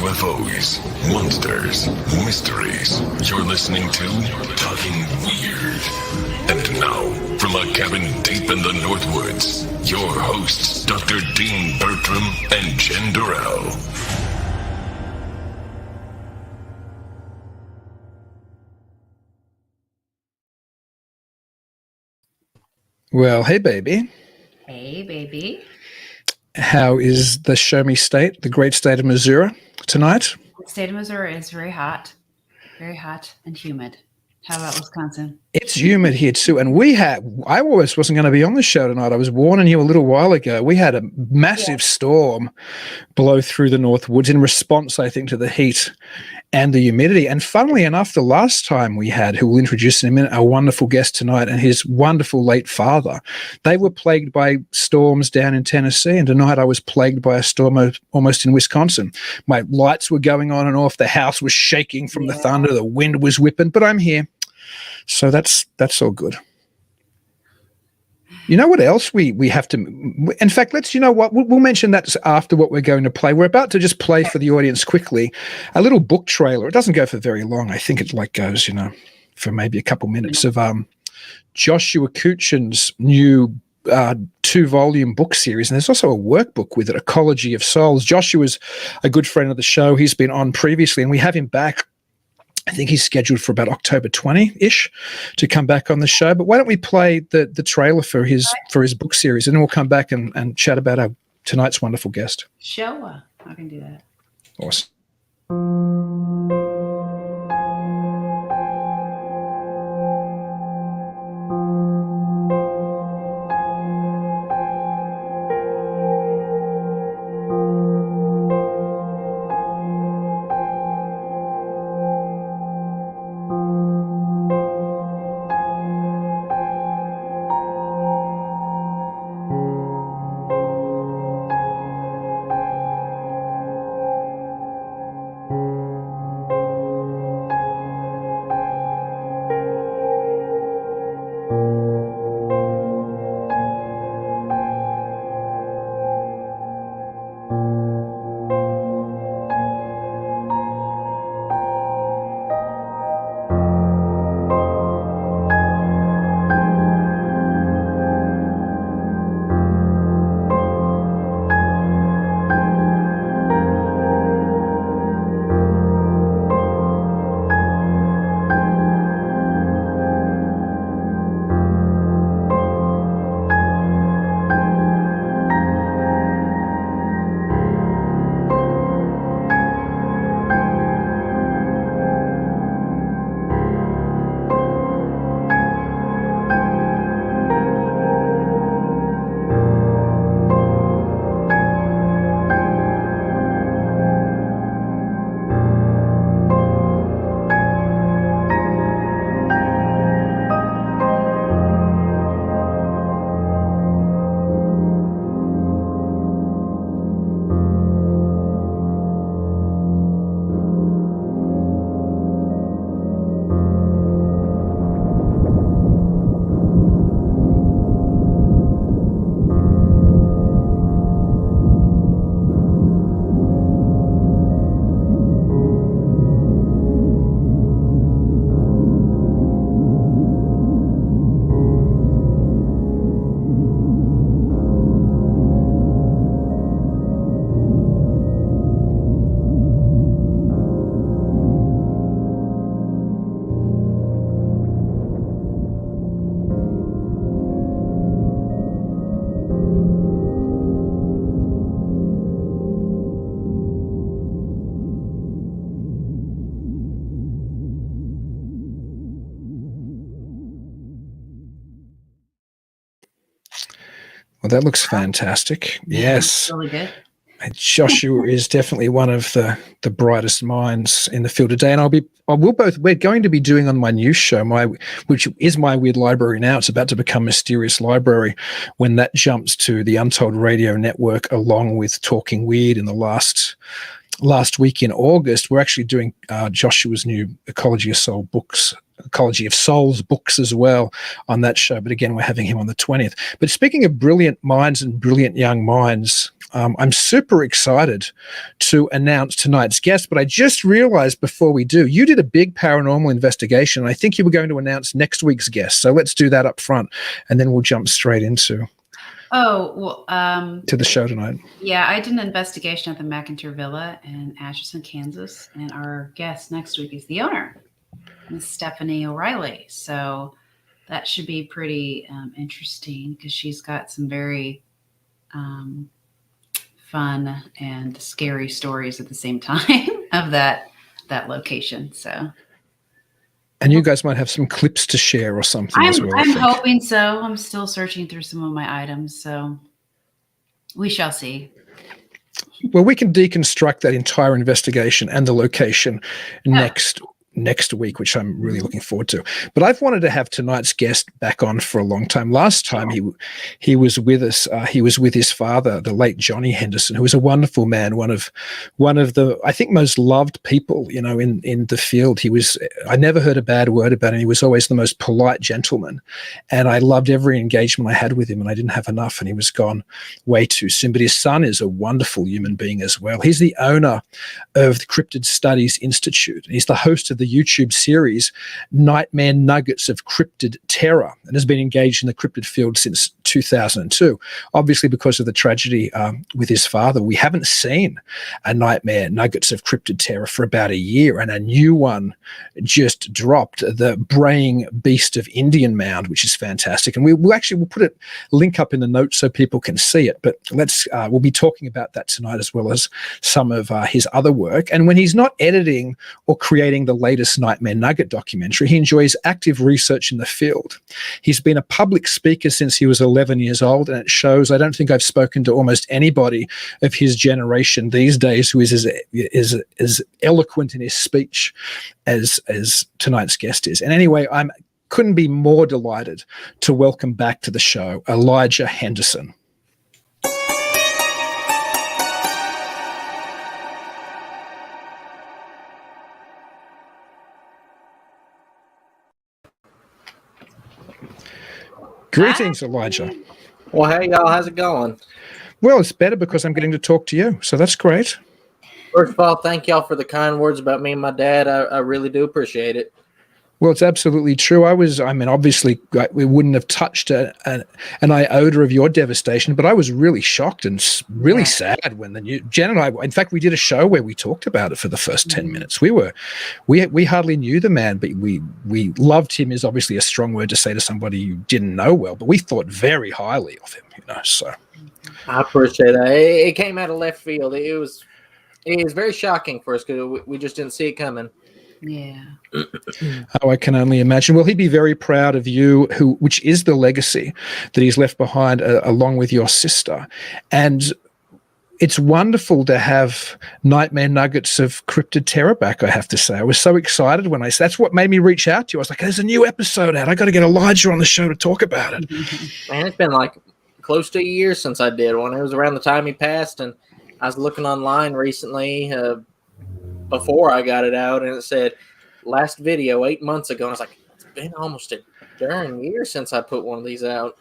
UFOs, monsters, mysteries. You're listening to Talking Weird. And now, from a cabin deep in the Northwoods, your hosts, Dr. Dean Bertram and Jenn Durrell. Well, hey, baby. Hey, baby. How is the show me state, the great state of Missouri, tonight? The state of Missouri is very hot and humid. How about Wisconsin? It's humid here too, and I always wasn't going to be on the show tonight. I was warning you a little while ago. We had a massive storm blow through the Northwoods in response, I think, to the heat and the humidity. And funnily enough, the last time we had, who we'll introduce in a minute, our wonderful guest tonight and his wonderful late father, they were plagued by storms down in Tennessee. And tonight I was plagued by a storm almost in Wisconsin. My lights were going on and off. The house was shaking from the thunder. The wind was whipping, but I'm here. So that's all good. You know what else we have to, in fact, we'll mention that after what we're going to play. We're about to just play for the audience quickly a little book trailer. It doesn't go for very long. I think it goes, for maybe a couple minutes of Joshua Kuchen's new 2-volume book series. And there's also a workbook with it, Ecology of Souls. Joshua's a good friend of the show. He's been on previously, and we have him back. I think he's scheduled for about October 20-ish to come back on the show. But why don't we play the trailer for his book series, and then we'll come back and chat about our tonight's wonderful guest. Sure, I can do that. Awesome. Well, that looks fantastic. Yes. Really good. Joshua is definitely one of the brightest minds in the field today. And we're going to be doing on my new show, which is my Weird Library now. It's about to become Mysterious Library when that jumps to the Untold Radio Network, along with Talking Weird in the last week in August. We're actually doing Joshua's new Ecology of Souls books as well on that show. But again, we're having him on the 20th. But speaking of brilliant minds and brilliant young minds, I'm super excited to announce tonight's guest, but I just realized before we do, you did a big paranormal investigation. I think you were going to announce next week's guest. So let's do that up front, and then we'll jump straight into to the show tonight. Yeah, I did an investigation at the McIntyre Villa in Atchison, Kansas, and our guest next week is the owner, Miss Stephanie O'Reilly. So that should be pretty interesting because she's got some very fun and scary stories at the same time of that location. So, and you guys might have some clips to share or something as well. I'm hoping so. I'm still searching through some of my items, so we shall see. Well, we can deconstruct that entire investigation and the location next week, which I'm really looking forward to. But I've wanted to have tonight's guest back on for a long time. Last time he was with us, he was with his father, the late Johnny Henderson, who was a wonderful man, one of the, I think, most loved people, in the field. I never heard a bad word about him. He was always the most polite gentleman, and I loved every engagement I had with him, and I didn't have enough, and he was gone way too soon. But his son is a wonderful human being as well. He's the owner of the Cryptid Studies Institute. He's the host of the YouTube series Nightmare Nuggets of Cryptid Terror, and has been engaged in the cryptid field since 2002. Obviously, because of the tragedy with his father, we haven't seen a Nightmare Nuggets of Cryptid Terror for about a year, and a new one just dropped, the Braying Beast of Indian Mound, which is fantastic. And we'll put a link up in the notes so people can see it. But we'll be talking about that tonight, as well as some of his other work. And when he's not editing or creating the latest Nightmare Nugget documentary, he enjoys active research in the field. He's been a public speaker since he was 11 years old, and it shows. I don't think I've spoken to almost anybody of his generation these days who is as eloquent in his speech as tonight's guest is. And anyway, couldn't be more delighted to welcome back to the show Elijah Henderson. Greetings, Elijah. Well, hey, y'all. How's it going? Well, it's better because I'm getting to talk to you, so that's great. First of all, thank y'all for the kind words about me and my dad. I really do appreciate it. Well, it's absolutely true. Obviously, we wouldn't have touched an iota of your devastation, but I was really shocked and really sad when Jen and I, in fact, we did a show where we talked about it for the first 10 minutes. We hardly knew the man, but we loved him is obviously a strong word to say to somebody you didn't know well, but we thought very highly of him, so. I appreciate that. It came out of left field. It was very shocking for us because we just didn't see it coming. Yeah. Oh, I can only imagine. Well, he'd be very proud of you, which is the legacy that he's left behind along with your sister. And it's wonderful to have Nightmare Nuggets of Cryptid Terror back, I have to say. I was so excited when that's what made me reach out to you. I was like, there's a new episode out. I got to get Elijah on the show to talk about it. Man, it's been like close to a year since I did one. It was around the time he passed, and I was looking online recently before I got it out, and it said last video 8 months ago. And I was like, it's been almost a darn year since I put one of these out.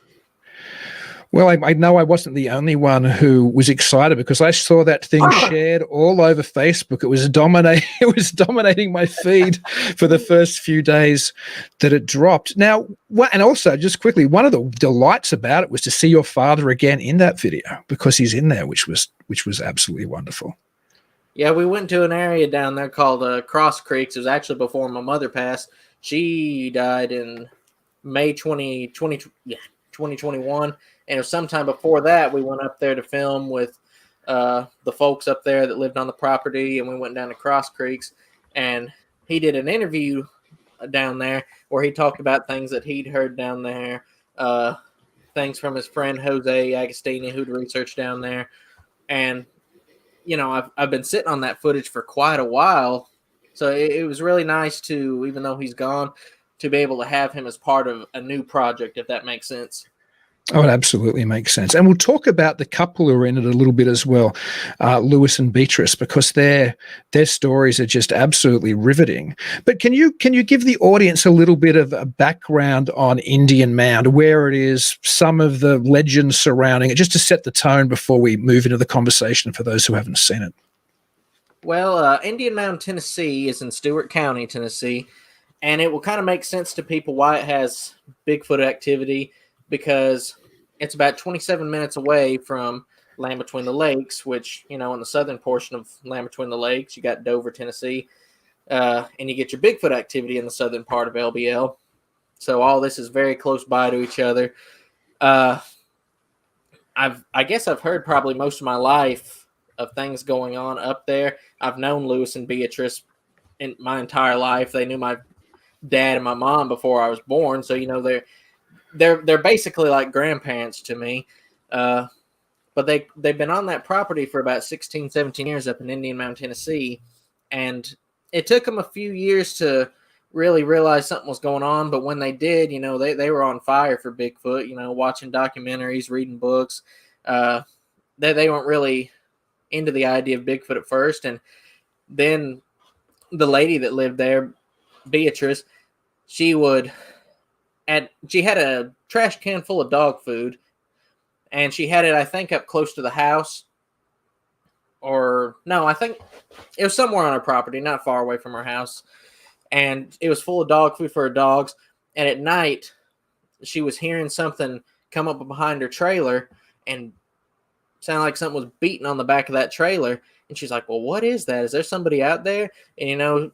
Well, I know I wasn't the only one who was excited because I saw that thing shared all over Facebook. It was dominating my feed for the first few days that it dropped. Now, and also just quickly, one of the delights about it was to see your father again in that video because he's in there, which was absolutely wonderful. Yeah, we went to an area down there called Cross Creeks. It was actually before my mother passed. She died in May 2021. And it was sometime before that we went up there to film with the folks up there that lived on the property, and we went down to Cross Creeks. And he did an interview down there where he talked about things that he'd heard down there, things from his friend Jose Agostini, who'd researched down there. And I've been sitting on that footage for quite a while, so it was really nice to, even though he's gone, to be able to have him as part of a new project, if that makes sense. Oh, it absolutely makes sense. And we'll talk about the couple who are in it a little bit as well, Lewis and Beatrice, because their stories are just absolutely riveting. But can you give the audience a little bit of a background on Indian Mound, where it is, some of the legends surrounding it, just to set the tone before we move into the conversation for those who haven't seen it? Well, Indian Mound, Tennessee is in Stewart County, Tennessee, and it will kind of make sense to people why it has Bigfoot activity, because it's about 27 minutes away from Land Between the Lakes, which, in the southern portion of Land Between the Lakes, you got Dover, Tennessee, and you get your Bigfoot activity in the southern part of LBL. So all this is very close by to each other. I guess I've heard probably most of my life of things going on up there. I've known Lewis and Beatrice in my entire life. They knew my dad and my mom before I was born, so they're basically like grandparents to me. But they've been on that property for about 16, 17 years up in Indian Mound, Tennessee, and it took them a few years to really realize something was going on. But when they did, they were on fire for Bigfoot. Watching documentaries, reading books. They weren't really into the idea of Bigfoot at first, and then the lady that lived there, Beatrice, she had a trash can full of dog food, and she had it, I think, up close to the house. Or no, I think it was somewhere on her property, not far away from her house. And it was full of dog food for her dogs. And at night, she was hearing something come up behind her trailer and sounded like something was beating on the back of that trailer. And she's like, well, what is that? Is there somebody out there? And,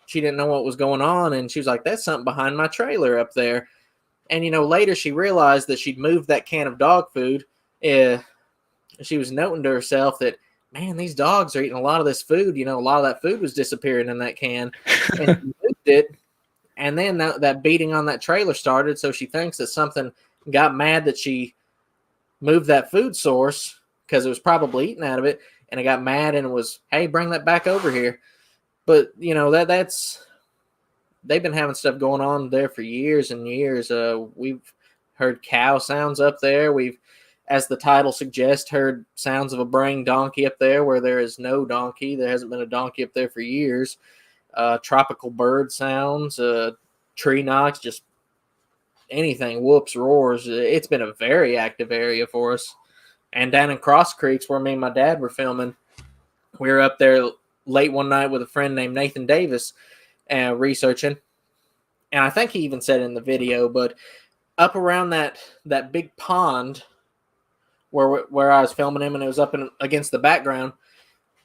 she didn't know what was going on. And she was like, that's something behind my trailer up there. And, later she realized that she'd moved that can of dog food. She was noting to herself that, man, these dogs are eating a lot of this food. A lot of that food was disappearing in that can. And she moved it. And then that beating on that trailer started. So she thinks that something got mad that she moved that food source, because it was probably eating out of it. And it got mad and it was, hey, bring that back over here. But, that's they've been having stuff going on there for years and years. We've heard cow sounds up there. We've, as the title suggests, heard sounds of a braying donkey up there where there is no donkey. There hasn't been a donkey up there for years. Tropical bird sounds, tree knocks, just anything, whoops, roars. It's been a very active area for us. And down in Cross Creeks, where me and my dad were filming, we were up there late one night with a friend named Nathan Davis researching. And I think he even said it in the video, but up around that big pond where I was filming him, and it was up against the background,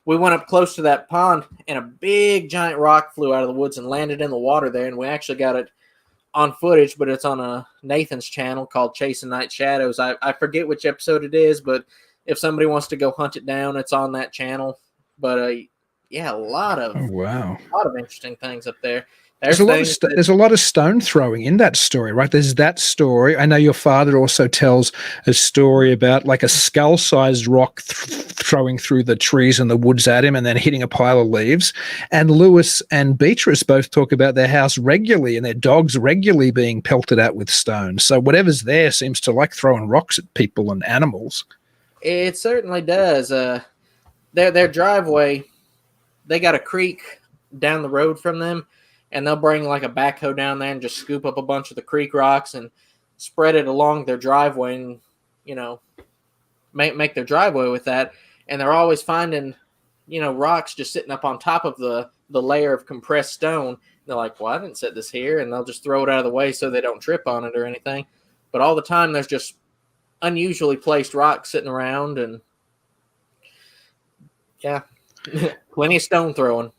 we went up close to that pond, and a big giant rock flew out of the woods and landed in the water there. And we actually got it on footage, but it's on Nathan's channel called Chasing Night Shadows. I forget which episode it is, but if somebody wants to go hunt it down, it's on that channel. But yeah, a lot of interesting things up there. There's a lot of stone throwing in that story, right? There's that story. I know your father also tells a story about like a skull-sized rock throwing through the trees and the woods at him and then hitting a pile of leaves. And Lewis and Beatrice both talk about their house regularly and their dogs regularly being pelted at with stones. So whatever's there seems to like throwing rocks at people and animals. It certainly does. Their driveway, they got a creek down the road from them, and they'll bring like a backhoe down there and just scoop up a bunch of the creek rocks and spread it along their driveway and, make their driveway with that. And they're always finding, rocks just sitting up on top of the layer of compressed stone. And they're like, well, I didn't set this here. And they'll just throw it out of the way so they don't trip on it or anything. But all the time there's just unusually placed rocks sitting around, and yeah, plenty of stone throwing.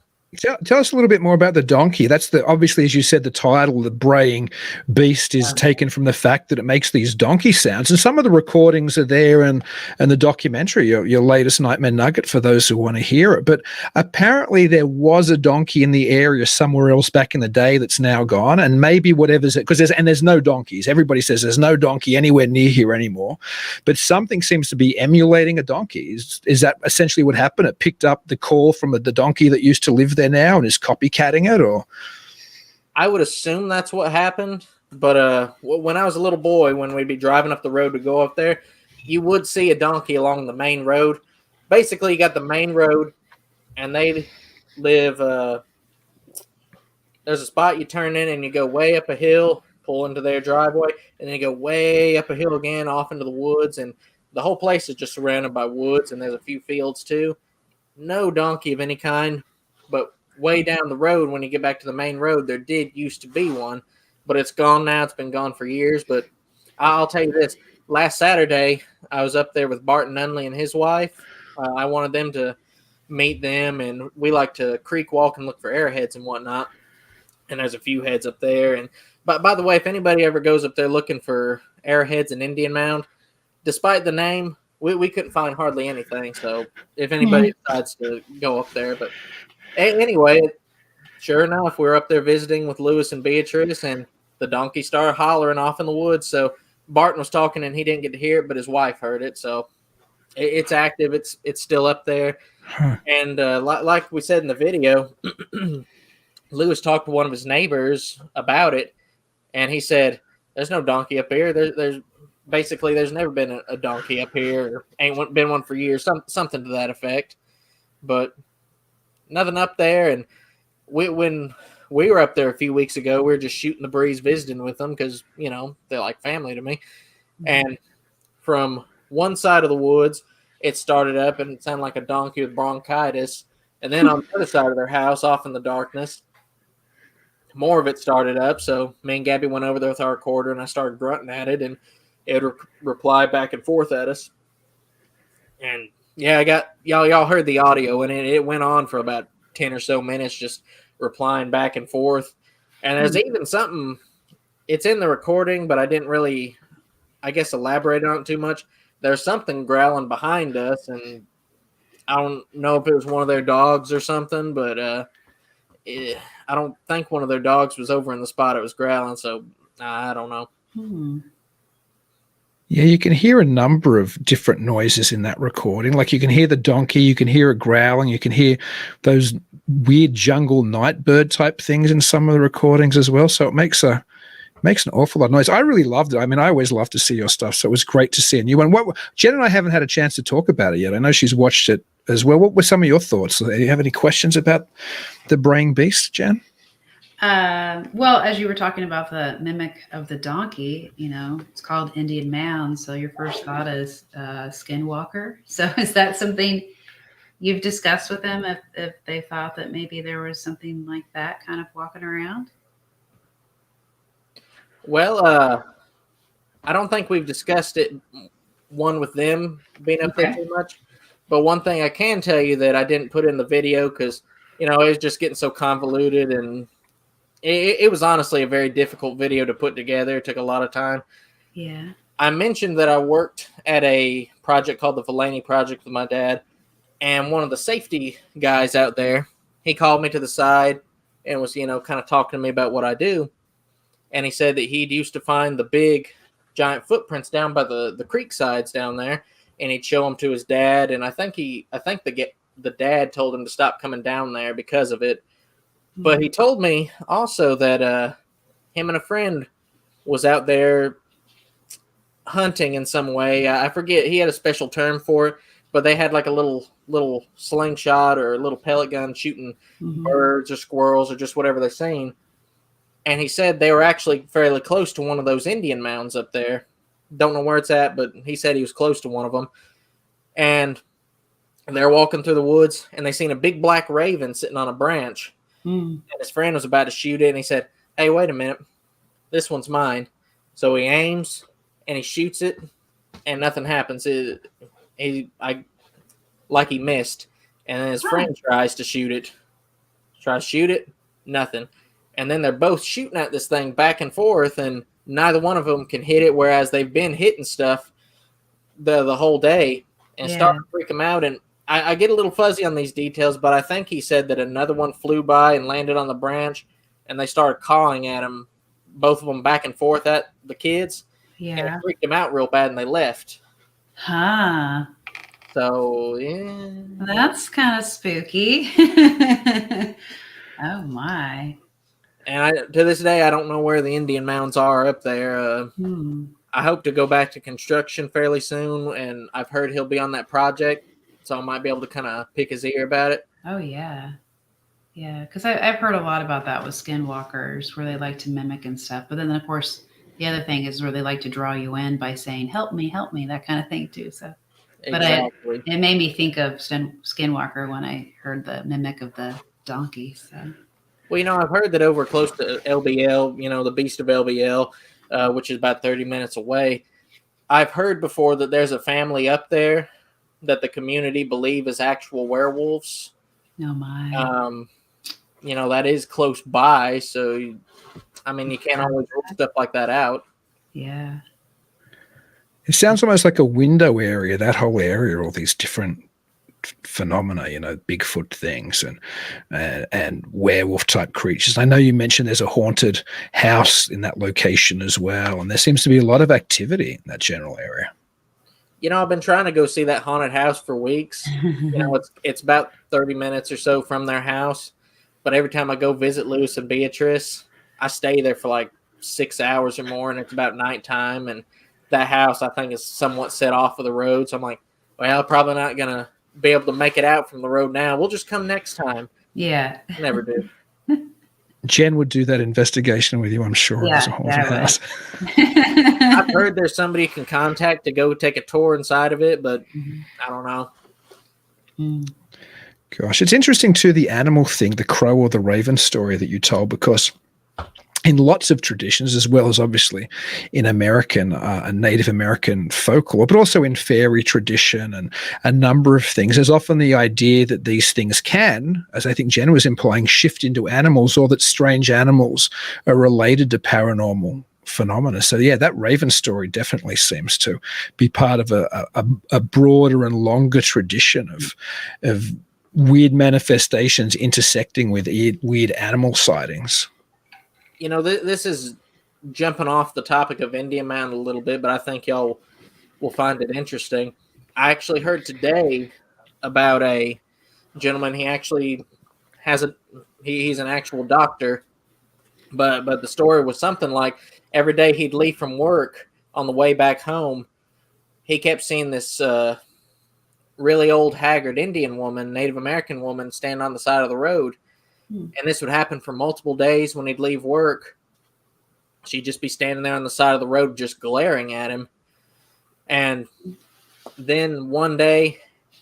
Tell us a little bit more about the donkey. That's obviously, as you said, the title, the braying beast, is taken from the fact that it makes these donkey sounds. And some of the recordings are there and the documentary, your latest Nightmare Nugget, for those who want to hear it. But apparently there was a donkey in the area somewhere else back in the day that's now gone. And maybe whatever's it, because there's no donkeys. Everybody says there's no donkey anywhere near here anymore. But something seems to be emulating a donkey. Is that essentially what happened? It picked up the call from the donkey that used to live there now and is copycatting it? Or I would assume that's what happened. But when I was a little boy, when we'd be driving up the road to go up there, you would see a donkey along the main road. Basically, you got the main road, and they live. There's a spot you turn in, and you go way up a hill, pull into their driveway, and then you go way up a hill again, off into the woods, and the whole place is just surrounded by woods, and there's a few fields too. No donkey of any kind, but way down the road, when you get back to the main road, there did used to be one, but it's gone now. It's been gone for years. But I'll tell you this: last Saturday, I was up there with Barton Nunley and his wife. I wanted them to meet them, and we like to creek walk and look for arrowheads and whatnot. And there's a few heads up there. And but by the way, if anybody ever goes up there looking for arrowheads and Indian Mound, despite the name, we couldn't find hardly anything. So if anybody decides to go up there, but anyway, sure enough, we were up there visiting with Lewis and Beatrice, and the donkey started hollering off in the woods. So Barton was talking, and he didn't get to hear it, but his wife heard it. So it's active. It's still up there. And like we said in the video, Lewis talked to one of his neighbors about it, and he said, "There's no donkey up here. There's basically there's never been a donkey up here. Or ain't been one for years. Something to that effect." But nothing up there. And when we were up there a few weeks ago, we were just shooting the breeze, visiting with them because they're like family to me. And from one side of the woods, it started up, and it sounded like a donkey with bronchitis. And then on the other side of their house, off in the darkness, more of it started up. So me and Gabby went over there with our recorder, and I started grunting at it, and it would reply back and forth at us. And yeah, I got y'all heard the audio, and it went on for about 10 or so minutes, just replying back and forth. And there's even something, it's in the recording, but I didn't really, I guess, elaborate on it too much. There's something growling behind us, and I don't know if it was one of their dogs or something, but I don't think one of their dogs was over in the spot it was growling, so I don't know. Yeah, you can hear a number of different noises in that recording. Like you can hear the donkey, you can hear it growling, you can hear those weird jungle night bird type things in some of the recordings as well. So it makes an awful lot of noise. I really loved it. I mean, I always love to see your stuff, so it was great to see a new one. Jen and I haven't had a chance to talk about it yet. I know she's watched it as well. What were some of your thoughts? Do you have any questions about the Braying beast, Jen? Well, as you were talking about the mimic of the donkey, it's called Indian Mound. So your first thought is skinwalker. So is that something you've discussed with them, if they thought that maybe there was something like that kind of walking around? Well, I don't think we've discussed it, one with them being up there too much. But one thing I can tell you that I didn't put in the video because, it was just getting so convoluted, and it was honestly a very difficult video to put together. It took a lot of time. Yeah. I mentioned that I worked at a project called the Fellaini Project with my dad, and one of the safety guys out there, he called me to the side and was, kind of talking to me about what I do. And he said that he'd used to find the big giant footprints down by the creek sides down there, and he'd show them to his dad. And I think the dad told him to stop coming down there because of it. But he told me also that him and a friend was out there hunting in some way. I forget. He had a special term for it, but they had like a little slingshot or a little pellet gun shooting birds or squirrels or just whatever they're seeing. And he said they were actually fairly close to one of those Indian mounds up there. Don't know where it's at, but he said he was close to one of them. And they're walking through the woods, and they seen a big black raven sitting on a branch. And his friend was about to shoot it, and he said, "Hey, wait a minute. This one's mine." So he aims, and he shoots it, and nothing happens. He missed. And then his friend tries to shoot it. Nothing. And then they're both shooting at this thing back and forth, and neither one of them can hit it, whereas they've been hitting stuff the whole day and starting to freak them out. And I get a little fuzzy on these details, but I think he said that another one flew by and landed on the branch, and they started calling at him, both of them back and forth at the kids. Yeah. And it freaked them out real bad, and they left. Huh. So, yeah. That's kind of spooky. Oh, my. And to this day, I don't know where the Indian mounds are up there. I hope to go back to construction fairly soon, and I've heard he'll be on that project, so I might be able to kind of pick his ear about it. Oh, yeah. Yeah, because I've heard a lot about that with skinwalkers, where they like to mimic and stuff. But then, of course, the other thing is where they like to draw you in by saying, help me, that kind of thing, too. So, Exactly. But it made me think of Skinwalker when I heard the mimic of the donkey. So. Well, I've heard that over close to LBL, the Beast of LBL, which is about 30 minutes away, I've heard before that there's a family up there that the community believe is actual werewolves. Oh, my. That is close by, so, you can't always rule stuff like that out. Yeah. It sounds almost like a window area, that whole area, all these different phenomena, Bigfoot things and werewolf type creatures. I know you mentioned there's a haunted house in that location as well, and there seems to be a lot of activity in that general area. I've been trying to go see that haunted house for weeks. It's about 30 minutes or so from their house, but every time I go visit Lewis and Beatrice, I stay there for like 6 hours or more, and it's about nighttime, and that house, I think, is somewhat set off of the road. So I'm like, well, probably not going to be able to make it out from the road now. We'll just come next time. Yeah. Never do. Jen would do that investigation with you, I'm sure. Yeah, as a haunted house. I've heard there's somebody you can contact to go take a tour inside of it, but I don't know. Gosh, it's interesting too, the animal thing, the crow or the raven story that you told, because in lots of traditions, as well as obviously in American and Native American folklore, but also in fairy tradition and a number of things, there's often the idea that these things can, as I think Jen was implying, shift into animals, or that strange animals are related to paranormal phenomena. So yeah, that raven story definitely seems to be part of a broader and longer tradition of weird manifestations intersecting with weird animal sightings. This is jumping off the topic of Indian Mound a little bit, but I think y'all will find it interesting. I actually heard today about a gentleman. He actually he's an actual doctor, but the story was something like every day he'd leave from work on the way back home, he kept seeing this really old, haggard Indian woman, Native American woman, stand on the side of the road. And this would happen for multiple days when he'd leave work. She'd just be standing there on the side of the road just glaring at him. And then one day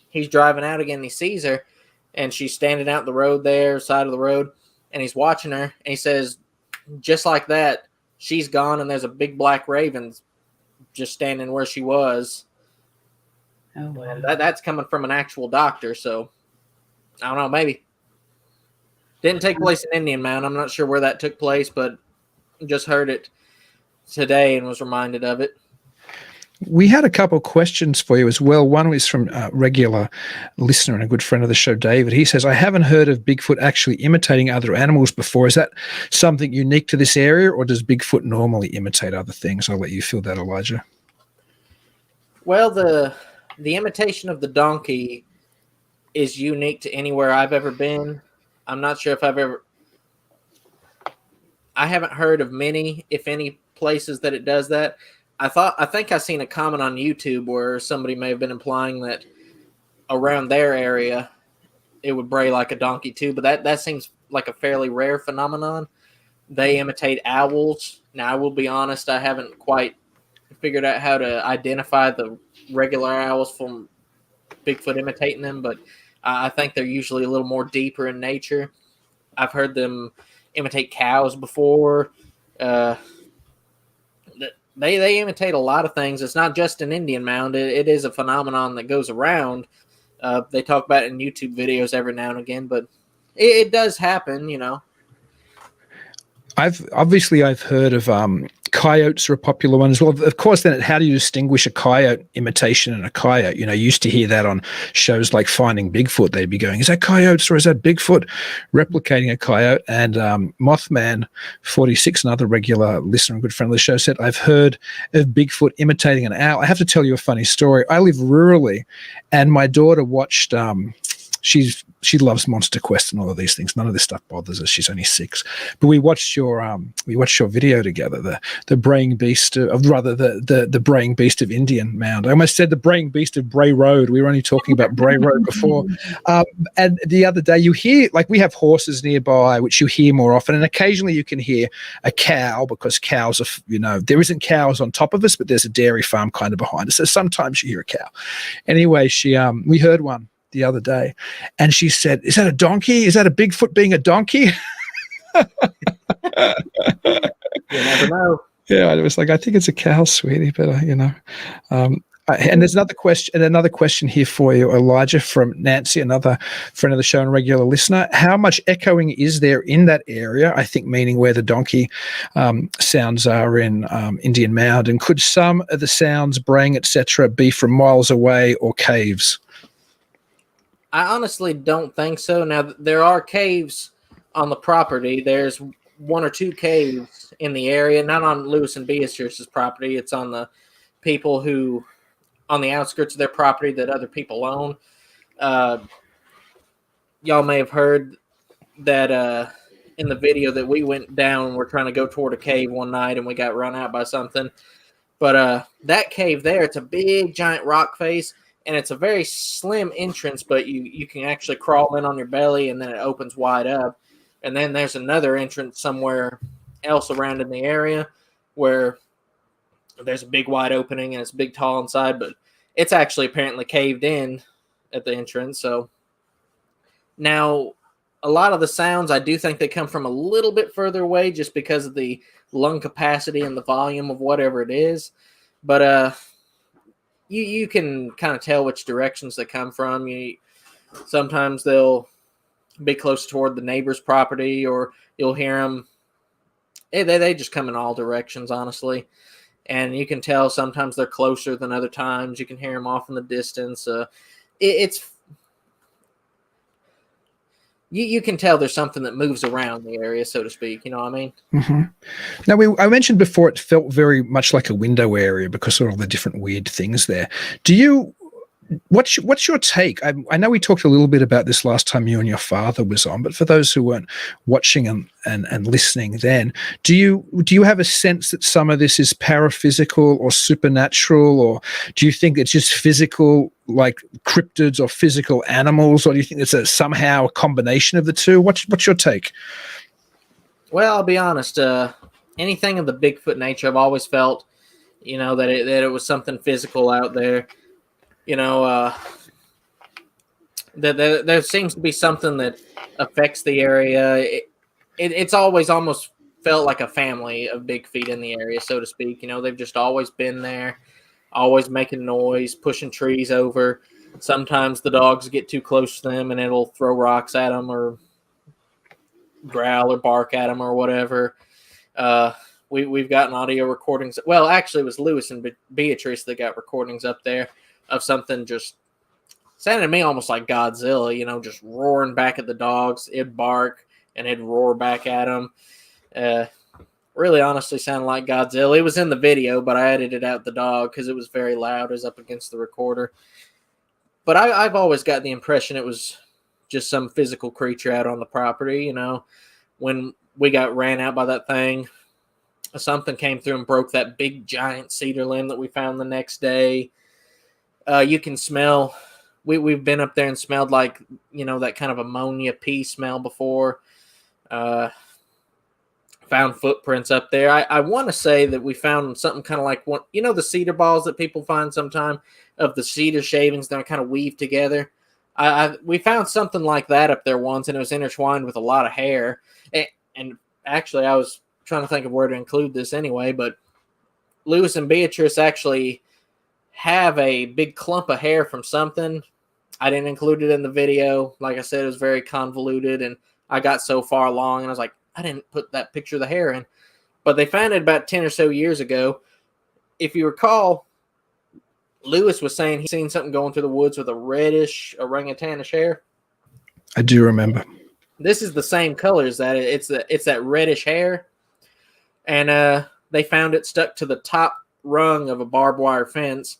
he's driving out again and he sees her and she's standing out the road there, side of the road, and he's watching her and he says, just like that, she's gone and there's a big black raven just standing where she was. Oh, wow. And that's coming from an actual doctor, so I don't know, maybe. Didn't take place in Indian Mound. I'm not sure where that took place, but just heard it today and was reminded of it. We had a couple of questions for you as well. One was from a regular listener and a good friend of the show, David. He says, I haven't heard of Bigfoot actually imitating other animals before. Is that something unique to this area, or does Bigfoot normally imitate other things? I'll let you fill that, Elijah. Well, the imitation of the donkey is unique to anywhere I've ever been. I'm not sure if I haven't heard of many, if any, places that it does that. I think I seen a comment on YouTube where somebody may have been implying that around their area it would bray like a donkey too, but that seems like a fairly rare phenomenon. They imitate owls. Now, I will be honest, I haven't quite figured out how to identify the regular owls from Bigfoot imitating them, but I think they're usually a little more deeper in nature. I've heard them imitate cows before. They imitate a lot of things. It's not just an Indian Mound. It is a phenomenon that goes around. They talk about it in YouTube videos every now and again, but it does happen, I've heard of coyotes are a popular one as well. Of course, then how do you distinguish a coyote imitation and a coyote? You used to hear that on shows like Finding Bigfoot. They'd be going, is that coyotes or is that Bigfoot replicating a coyote? And Mothman 46, another regular listener and good friend of the show, said, I've heard of Bigfoot imitating an owl. I have to tell you a funny story. I live rurally, and my daughter watched she loves Monster Quest and all of these things. None of this stuff bothers her. She's only 6. But we watched your video together, the braying beast the braying beast of Indian Mound. I almost said the braying beast of Bray Road. We were only talking about Bray Road before. And the other day you hear, like, we have horses nearby, which you hear more often, and occasionally you can hear a cow, because cows are, there isn't cows on top of us, but there's a dairy farm kind of behind us. So sometimes you hear a cow. Anyway, we heard one the other day, and she said, "Is that a donkey? Is that a Bigfoot being a donkey?" You never know. Yeah, I was like, I think it's a cow, sweetie, but and there's another question here for you, Elijah, from Nancy, another friend of the show and regular listener. How much echoing is there in that area? I think meaning where the donkey sounds are in Indian Mound, and could some of the sounds, braying, etc., be from miles away or caves? I honestly don't think so. Now, there are caves on the property. There's 1 or 2 caves in the area, not on Lewis and Beatrice's property. It's on the people who, on the outskirts of their property that other people own. Y'all may have heard that in the video that we went down, we're trying to go toward a cave one night and we got run out by something. But that cave there, it's a big giant rock face. And it's a very slim entrance, but you can actually crawl in on your belly, and then it opens wide up. And then there's another entrance somewhere else around in the area where there's a big wide opening, and it's big, tall inside, but it's actually apparently caved in at the entrance. So now a lot of the sounds, I do think they come from a little bit further away just because of the lung capacity and the volume of whatever it is. But you can kind of tell which directions they come from. Sometimes they'll be close toward the neighbor's property, or you'll hear them. They just come in all directions, honestly. And you can tell sometimes they're closer than other times. You can hear them off in the distance. You can tell there's something that moves around the area, so to speak. You know what I mean? Mm-hmm. Now, I mentioned before it felt very much like a window area because of all the different weird things there. What's your take? I know we talked a little bit about this last time you and your father was on, but for those who weren't watching and listening then, do you have a sense that some of this is paraphysical or supernatural, or do you think it's just physical, like cryptids or physical animals, or do you think it's somehow a combination of the two? What's your take? Well, I'll be honest. Anything of the Bigfoot nature, I've always felt, that it was something physical out there. That there seems to be something that affects the area. It's always almost felt like a family of big feet in the area, so to speak. They've just always been there, always making noise, pushing trees over. Sometimes the dogs get too close to them and it'll throw rocks at them or growl or bark at them or whatever. We've gotten audio recordings. Well, actually, it was Lewis and Beatrice that got recordings up there of something just sounded to me almost like Godzilla, just roaring back at the dogs. It'd bark and it'd roar back at them. Really honestly sounded like Godzilla. It was in the video, but I edited out the dog because it was very loud. It was up against the recorder. But I've always got the impression it was just some physical creature out on the property. When we got ran out by that thing, something came through and broke that big giant cedar limb that we found the next day. You can smell. We've been up there and smelled like, that kind of ammonia pea smell before. Found footprints up there. I want to say that we found something kind of like one, the cedar balls that people find sometime of the cedar shavings that are kind of weaved together. We found something like that up there once, and it was intertwined with a lot of hair. And actually, I was trying to think of where to include this anyway, but Lewis and Beatrice actually have a big clump of hair from something. I didn't include it in the video. Like I said, it was very convoluted, and I got so far along, and I was like, I didn't put that picture of the hair in. But they found it about 10 or so years ago. If you recall, Lewis was saying he's seen something going through the woods with a reddish orangutanish hair. I do remember. This is the same color as that. It's that reddish hair. And they found it stuck to the top rung of a barbed wire fence.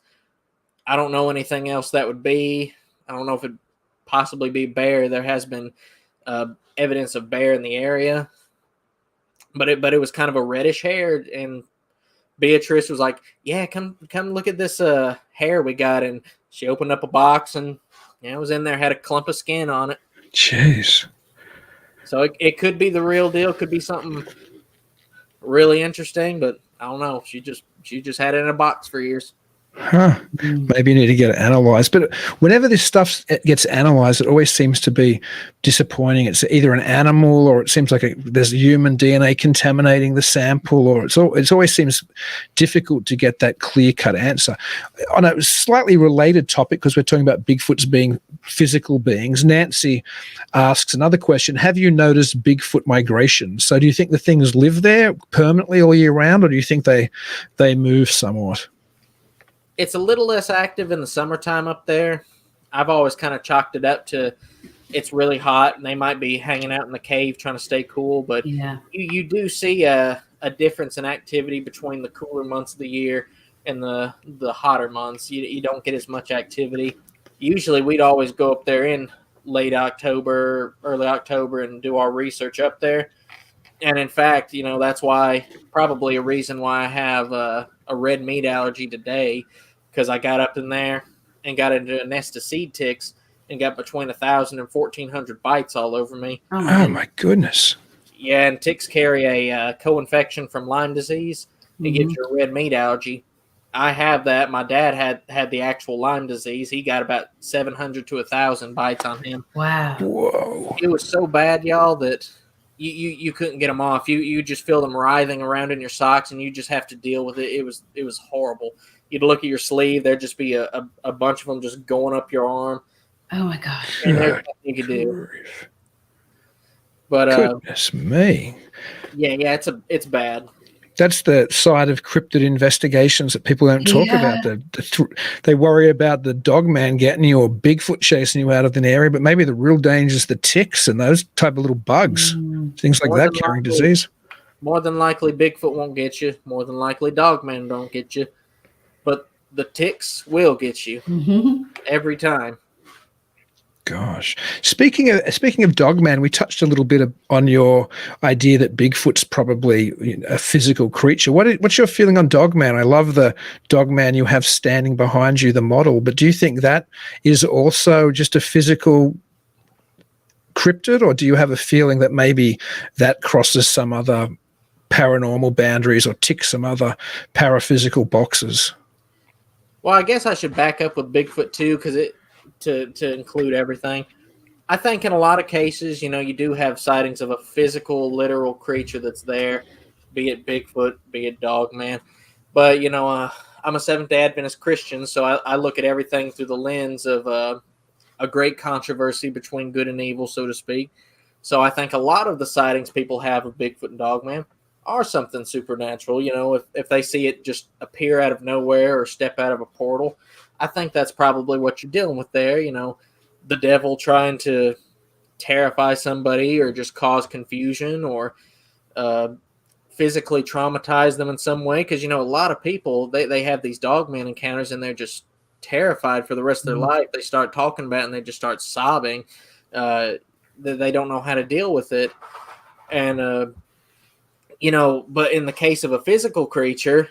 I don't know anything else that would be. I don't know if it possibly be bear. There has been evidence of bear in the area, but it was kind of a reddish hair. And Beatrice was like, "Yeah, come look at this hair we got." And she opened up a box, and it was in there, had a clump of skin on it. Jeez. So it could be the real deal, could be something really interesting, but I don't know. She just had it in a box for years. Huh. Maybe you need to get it analyzed. But whenever this stuff gets analyzed, it always seems to be disappointing. It's either an animal, or it seems like there's human DNA contaminating the sample, or it always seems difficult to get that clear-cut answer. On a slightly related topic, because we're talking about Bigfoots being physical beings, Nancy asks another question. Have you noticed Bigfoot migration? So do you think the things live there permanently all year round, or do you think they move somewhat? It's a little less active in the summertime up there. I've always kind of chalked it up to it's really hot and they might be hanging out in the cave trying to stay cool. But you do see a difference in activity between the cooler months of the year and the hotter months. You don't get as much activity. Usually we'd always go up there in late October, early October, and do our research up there. And in fact, that's probably a reason why I have a red meat allergy today, because I got up in there and got into a nest of seed ticks and got between 1,000 and 1,400 bites all over me. Oh my goodness. Yeah, and ticks carry a co-infection from Lyme disease. It gives you a red meat allergy. I have that. My dad had the actual Lyme disease. He got about 700 to 1,000 bites on him. Wow. Whoa. It was so bad, y'all, that you couldn't get them off. You just feel them writhing around in your socks, and you just have to deal with it. It was horrible. You'd look at your sleeve, there'd just be a bunch of them just going up your arm. Oh my gosh. And there's nothing you could do. But goodness me. Yeah, it's bad. That's the side of cryptid investigations that people don't talk about. They worry about the Dogman getting you or Bigfoot chasing you out of an area, but maybe the real danger is the ticks and those type of little bugs, things like that carrying disease. More than likely, Bigfoot won't get you. More than likely, Dogman don't get you. But the ticks will get you every time. Gosh. Speaking of Dogman, we touched a little bit on your idea that Bigfoot's probably a physical creature. What's your feeling on Dogman? I love the Dogman you have standing behind you, the model, but do you think that is also just a physical cryptid, or do you have a feeling that maybe that crosses some other paranormal boundaries or ticks some other paraphysical boxes? Well, I guess I should back up with Bigfoot too, because to include everything. I think in a lot of cases, you do have sightings of a physical, literal creature that's there, be it Bigfoot, be it Dogman. But, I'm a Seventh-day Adventist Christian, so I look at everything through the lens of a great controversy between good and evil, so to speak. So I think a lot of the sightings people have of Bigfoot and Dogman are something supernatural. If they see it just appear out of nowhere or step out of a portal, I think that's probably what you're dealing with there. The devil trying to terrify somebody or just cause confusion or physically traumatize them in some way. Because, a lot of people, they have these Dogman encounters and they're just terrified for the rest of their life. They start talking about it and they just start sobbing. They don't know how to deal with it. And, but in the case of a physical creature,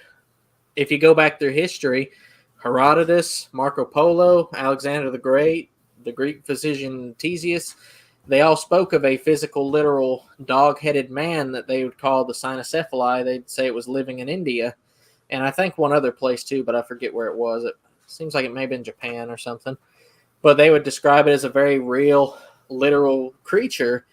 if you go back through history, Herodotus, Marco Polo, Alexander the Great, the Greek physician Theseus, they all spoke of a physical, literal, dog-headed man that they would call the cynocephali. They'd say it was living in India. And I think one other place too, but I forget where it was. It seems like it may have been Japan or something. But they would describe it as a very real, literal creature.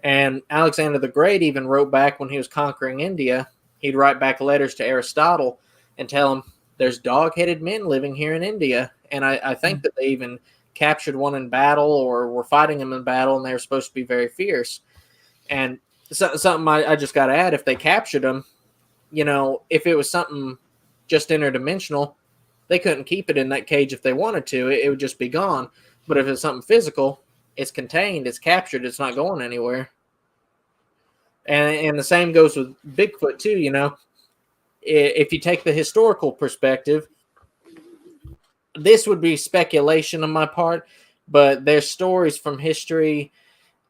And Alexander the Great even wrote back when he was conquering India. He'd write back letters to Aristotle and tell him, there's dog-headed men living here in India. And I think that they even captured one in battle or were fighting him in battle, and they were supposed to be very fierce. And something I just got to add, if they captured him, if it was something just interdimensional, they couldn't keep it in that cage if they wanted to. It would just be gone. But if it's something physical, it's contained, it's captured, it's not going anywhere. And the same goes with Bigfoot too, If you take the historical perspective, this would be speculation on my part, but there's stories from history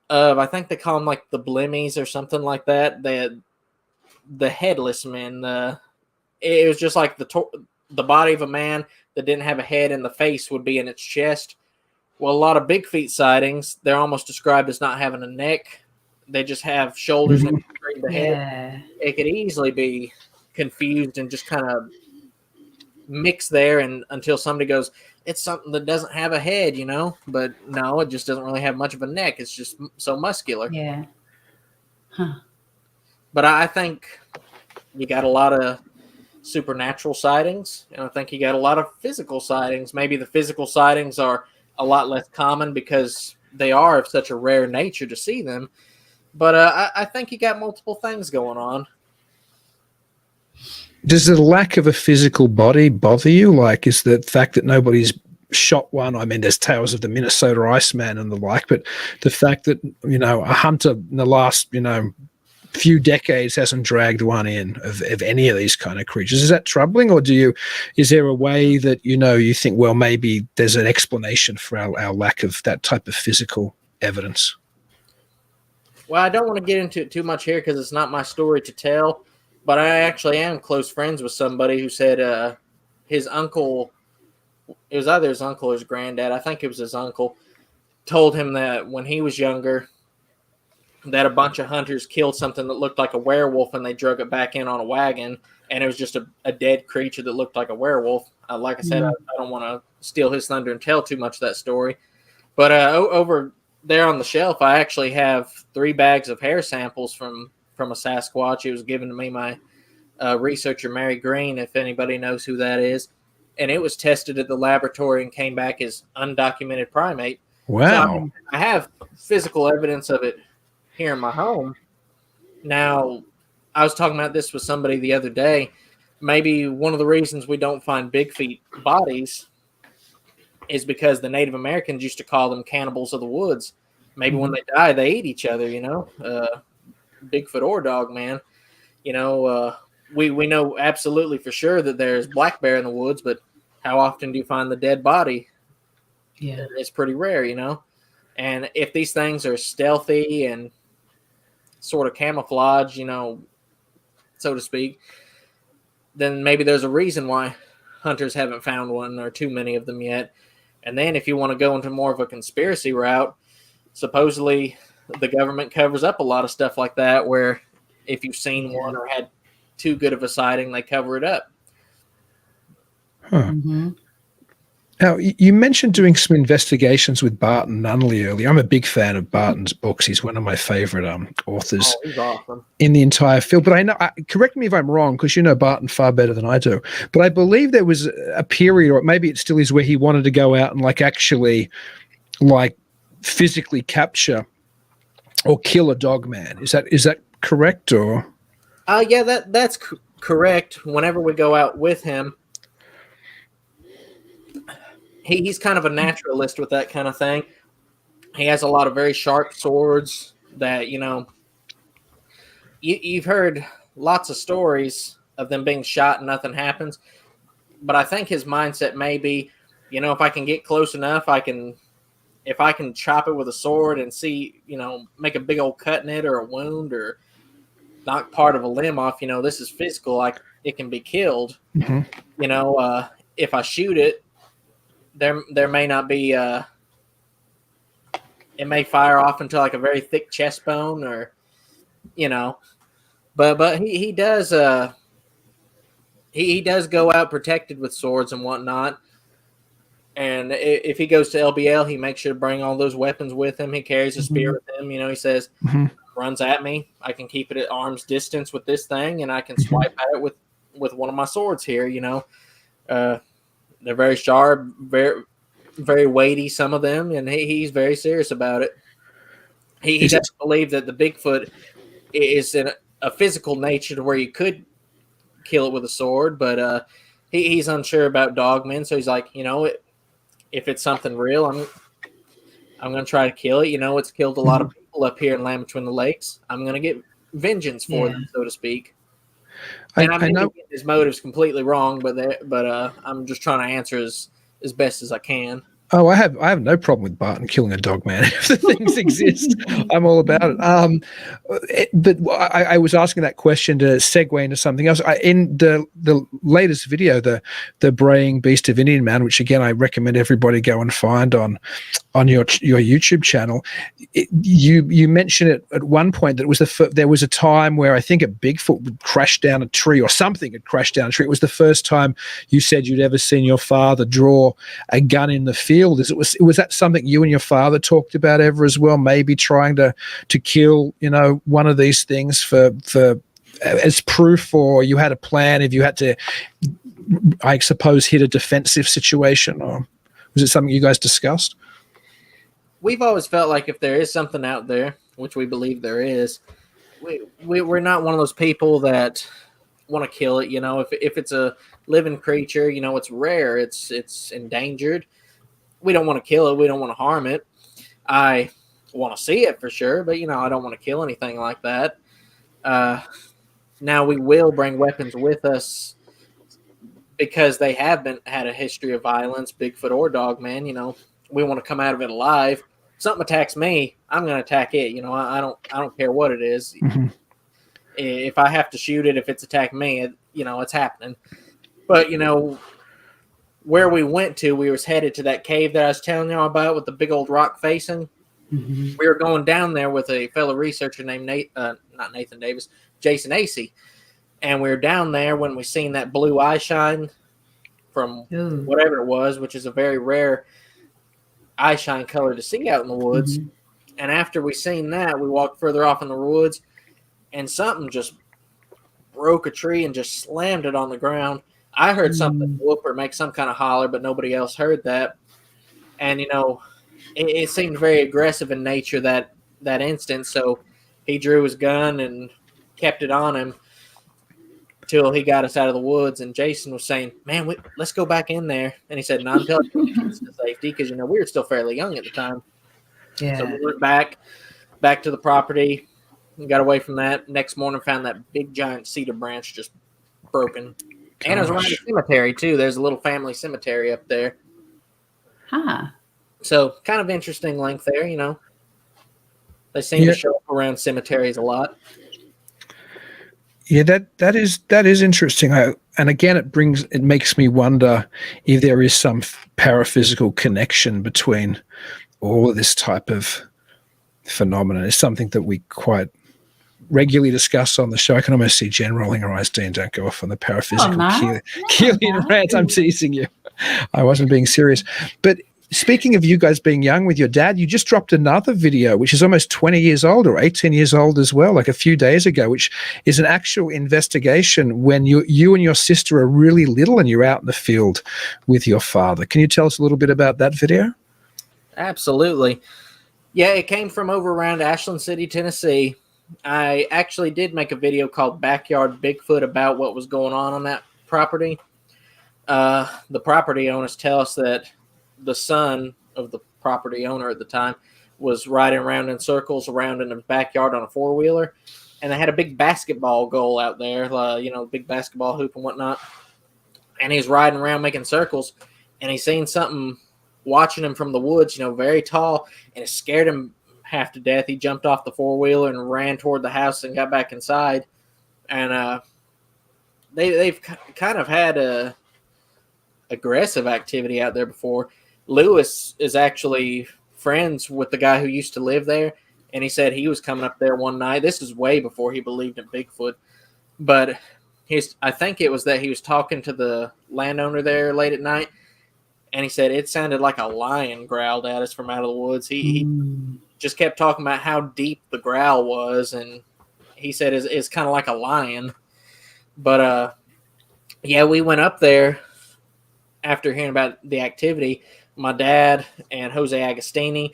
of, I think they call them like the blimmies or something like that. The headless men. It was just like the body of a man that didn't have a head, and the face would be in its chest. Well, a lot of Bigfoot sightings, they're almost described as not having a neck. They just have shoulders and the head. It could easily be confused and just kind of mixed there, and until somebody goes, it's something that doesn't have a head, you know? But no, it just doesn't really have much of a neck. It's just so muscular. Yeah. Huh. But I think you got a lot of supernatural sightings, and I think you got a lot of physical sightings. Maybe the physical sightings are a lot less common because they are of such a rare nature to see them. But I think you got multiple things going on. Does the lack of a physical body bother you? Like, is the fact that nobody's shot one? I mean, there's tales of the Minnesota Iceman and the like, but the fact that, you know, a hunter in the last, you know, few decades hasn't dragged one in of any of these kind of creatures, is that troubling? Or is there a way that, you know, you think, well, maybe there's an explanation for our lack of that type of physical evidence? Well, I don't want to get into it too much here because it's not my story to tell, but I actually am close friends with somebody who said his uncle, it was either his uncle or his granddad, I think it was his uncle, told him that when he was younger, that a bunch of hunters killed something that looked like a werewolf and they drug it back in on a wagon, and it was just a dead creature that looked like a werewolf. Like I said, I don't want to steal his thunder and tell too much of that story, but over there on the shelf, I actually have 3 bags of hair samples from a Sasquatch. It was given to me by researcher Mary Green, if anybody knows who that is, and it was tested at the laboratory and came back as undocumented primate. Wow. So I have physical evidence of it here in my home. Now, I was talking about this with somebody the other day. Maybe one of the reasons we don't find Bigfoot bodies is because the Native Americans used to call them cannibals of the woods. Maybe when they die, they eat each other, you know, Bigfoot or Dogman. You know, we know absolutely for sure that there's black bear in the woods, but how often do you find the dead body? Yeah. It's pretty rare, you know. And if these things are stealthy and sort of camouflage, you know, so to speak, then maybe there's a reason why hunters haven't found one or too many of them yet. And then if you want to go into more of a conspiracy route, supposedly the government covers up a lot of stuff like that, where if you've seen one or had too good of a sighting, they cover it up. Huh. Mm-hmm. Now, you mentioned doing some investigations with Barton Nunley earlier. I'm a big fan of Barton's books. He's one of my favorite authors He's awesome in the entire field. But I know, correct me if I'm wrong, because you know Barton far better than I do. But I believe there was a period, or maybe it still is, where he wanted to go out and actually physically capture or kill a dogman. Is that correct? Or yeah, that's correct. Whenever we go out with him, he's kind of a naturalist with that kind of thing. He has a lot of very sharp swords that, you know, you've heard lots of stories of them being shot and nothing happens. But I think his mindset may be, you know, if I can get close enough, if I can chop it with a sword and see, you know, make a big old cut in it or a wound or knock part of a limb off, you know, this is physical. It can be killed. Mm-hmm. You know, if I shoot it, there may not be it may fire off into like a very thick chest bone, or, you know, but he does he does go out protected with swords and whatnot. And if he goes to LBL, he makes sure to bring all those weapons with him. He carries a spear with him. You know, he says, runs at me, I can keep it at arm's distance with this thing, and I can swipe at it with one of my swords here, you know. They're very sharp, very, very weighty, some of them, and he's very serious about it. He doesn't believe that the Bigfoot is in a physical nature to where you could kill it with a sword, but he's unsure about Dogman, so he's like, you know, if it's something real, I'm going to try to kill it. You know, it's killed a lot of people up here in Land Between the Lakes. I'm going to get vengeance for them, so to speak. And I know his motive's completely wrong, but I'm just trying to answer as best as I can. Oh, I have no problem with Barton killing a dog, man. If the things exist, I'm all about it. But I was asking that question to segue into something else. In the latest video, the Braying Beast of Indian Mound, which again I recommend everybody go and find on your YouTube channel, you mentioned it at one point that it was there was a time where I think a Bigfoot would crash down a tree or something had crashed down a tree. It was the first time you said you'd ever seen your father draw a gun in the field. Was that something you and your father talked about ever as well? Maybe trying to kill one of these things for as proof, or you had a plan if you had to, I suppose, hit a defensive situation, or was it something you guys discussed? We've always felt like if there is something out there, which we believe there is, we're not one of those people that want to kill it. If it's a living creature, it's rare, it's endangered. We don't want to kill it. We don't want to harm it. I want to see it for sure, but I don't want to kill anything like that. Now we will bring weapons with us because they have had a history of violence, Bigfoot or Dogman. We want to come out of it alive. If something attacks me, I'm going to attack it. I don't care what it is. Mm-hmm. If I have to shoot it, if it's attacking me, it's happening. But where we went to, we was headed to that cave that I was telling you about with the big old rock facing. Mm-hmm. We were going down there with a fellow researcher named not Nathan Davis, Jason Acey. And we were down there when we seen that blue eye shine from whatever it was, which is a very rare eye shine color to see out in the woods. Mm-hmm. And after we seen that, we walked further off in the woods, and something just broke a tree and just slammed it on the ground. I heard something whoop or make some kind of holler, but nobody else heard that. And, it seemed very aggressive in nature that instant. So he drew his gun and kept it on him till he got us out of the woods. And Jason was saying, man, let's go back in there. And he said, no, I'm telling you, it's to safety, because, we were still fairly young at the time. Yeah. So we went back to the property and got away from that. Next morning, found that big giant cedar branch just broken. And it was around the cemetery, too. There's a little family cemetery up there. Huh. So, kind of interesting link there, They seem to show up around cemeteries a lot. Yeah, that is interesting. And again, it makes me wonder if there is some paraphysical connection between all of this type of phenomenon. It's something that we quite regularly discuss on the show. I can almost see Jen rolling her eyes. Dean, don't go off on the paraphysical Keelian rant. I'm teasing you. I wasn't being serious. But speaking of you guys being young with your dad, you just dropped another video, which is almost 20 years old or 18 years old as well, like a few days ago, which is an actual investigation when you and your sister are really little and you're out in the field with your father. Can you tell us a little bit about that video? Absolutely. Yeah, it came from over around Ashland City, Tennessee. I actually did make a video called Backyard Bigfoot about what was going on that property. The property owners tell us that the son of the property owner at the time was riding around in circles around in the backyard on a four-wheeler, and they had a big basketball goal out there, big basketball hoop and whatnot, and he's riding around making circles, and he seen something watching him from the woods, very tall, and it scared him half to death. He jumped off the four-wheeler and ran toward the house and got back inside, and they've kind of had a aggressive activity out there before. Lewis is actually friends with the guy who used to live there, and he said he was coming up there one night. This is way before he believed in Bigfoot, but I think it was that he was talking to the landowner there late at night, and he said it sounded like a lion growled at us from out of the woods. He just kept talking about how deep the growl was, and he said it's kind of like a lion. But yeah, we went up there after hearing about the activity. My dad and Jose Agostini,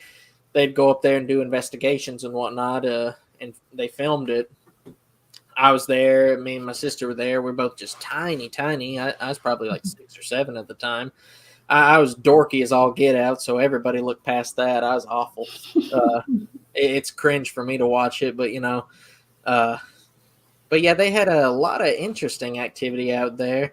they'd go up there and do investigations and whatnot, and they filmed it. I was there. Me and my sister were there. We're both just tiny. I was probably like 6 or 7 at the time. I was dorky as all get out, so everybody looked past that. I was awful. It's cringe for me to watch it, but but yeah, they had a lot of interesting activity out there.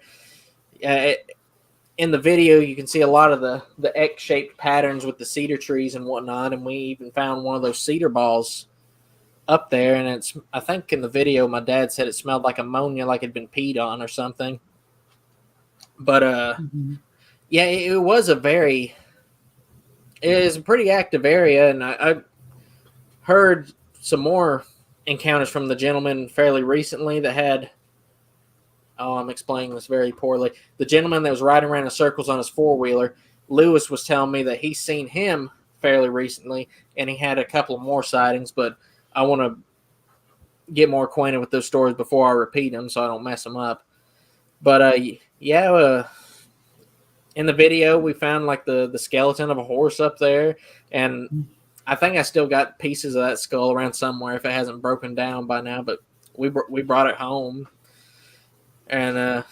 in the video, you can see a lot of the X-shaped patterns with the cedar trees and whatnot, and we even found one of those cedar balls up there, and I think in the video, my dad said it smelled like ammonia, like it'd been peed on or something. But, yeah, it was a pretty active area, and I heard some more encounters from the gentleman fairly recently that had, I'm explaining this very poorly. The gentleman that was riding around in circles on his four-wheeler, Lewis was telling me that he's seen him fairly recently, and he had a couple of more sightings, but I want to get more acquainted with those stories before I repeat them so I don't mess them up. But, yeah, in the video, we found like the skeleton of a horse up there, and I think I still got pieces of that skull around somewhere if it hasn't broken down by now, but we brought it home. And,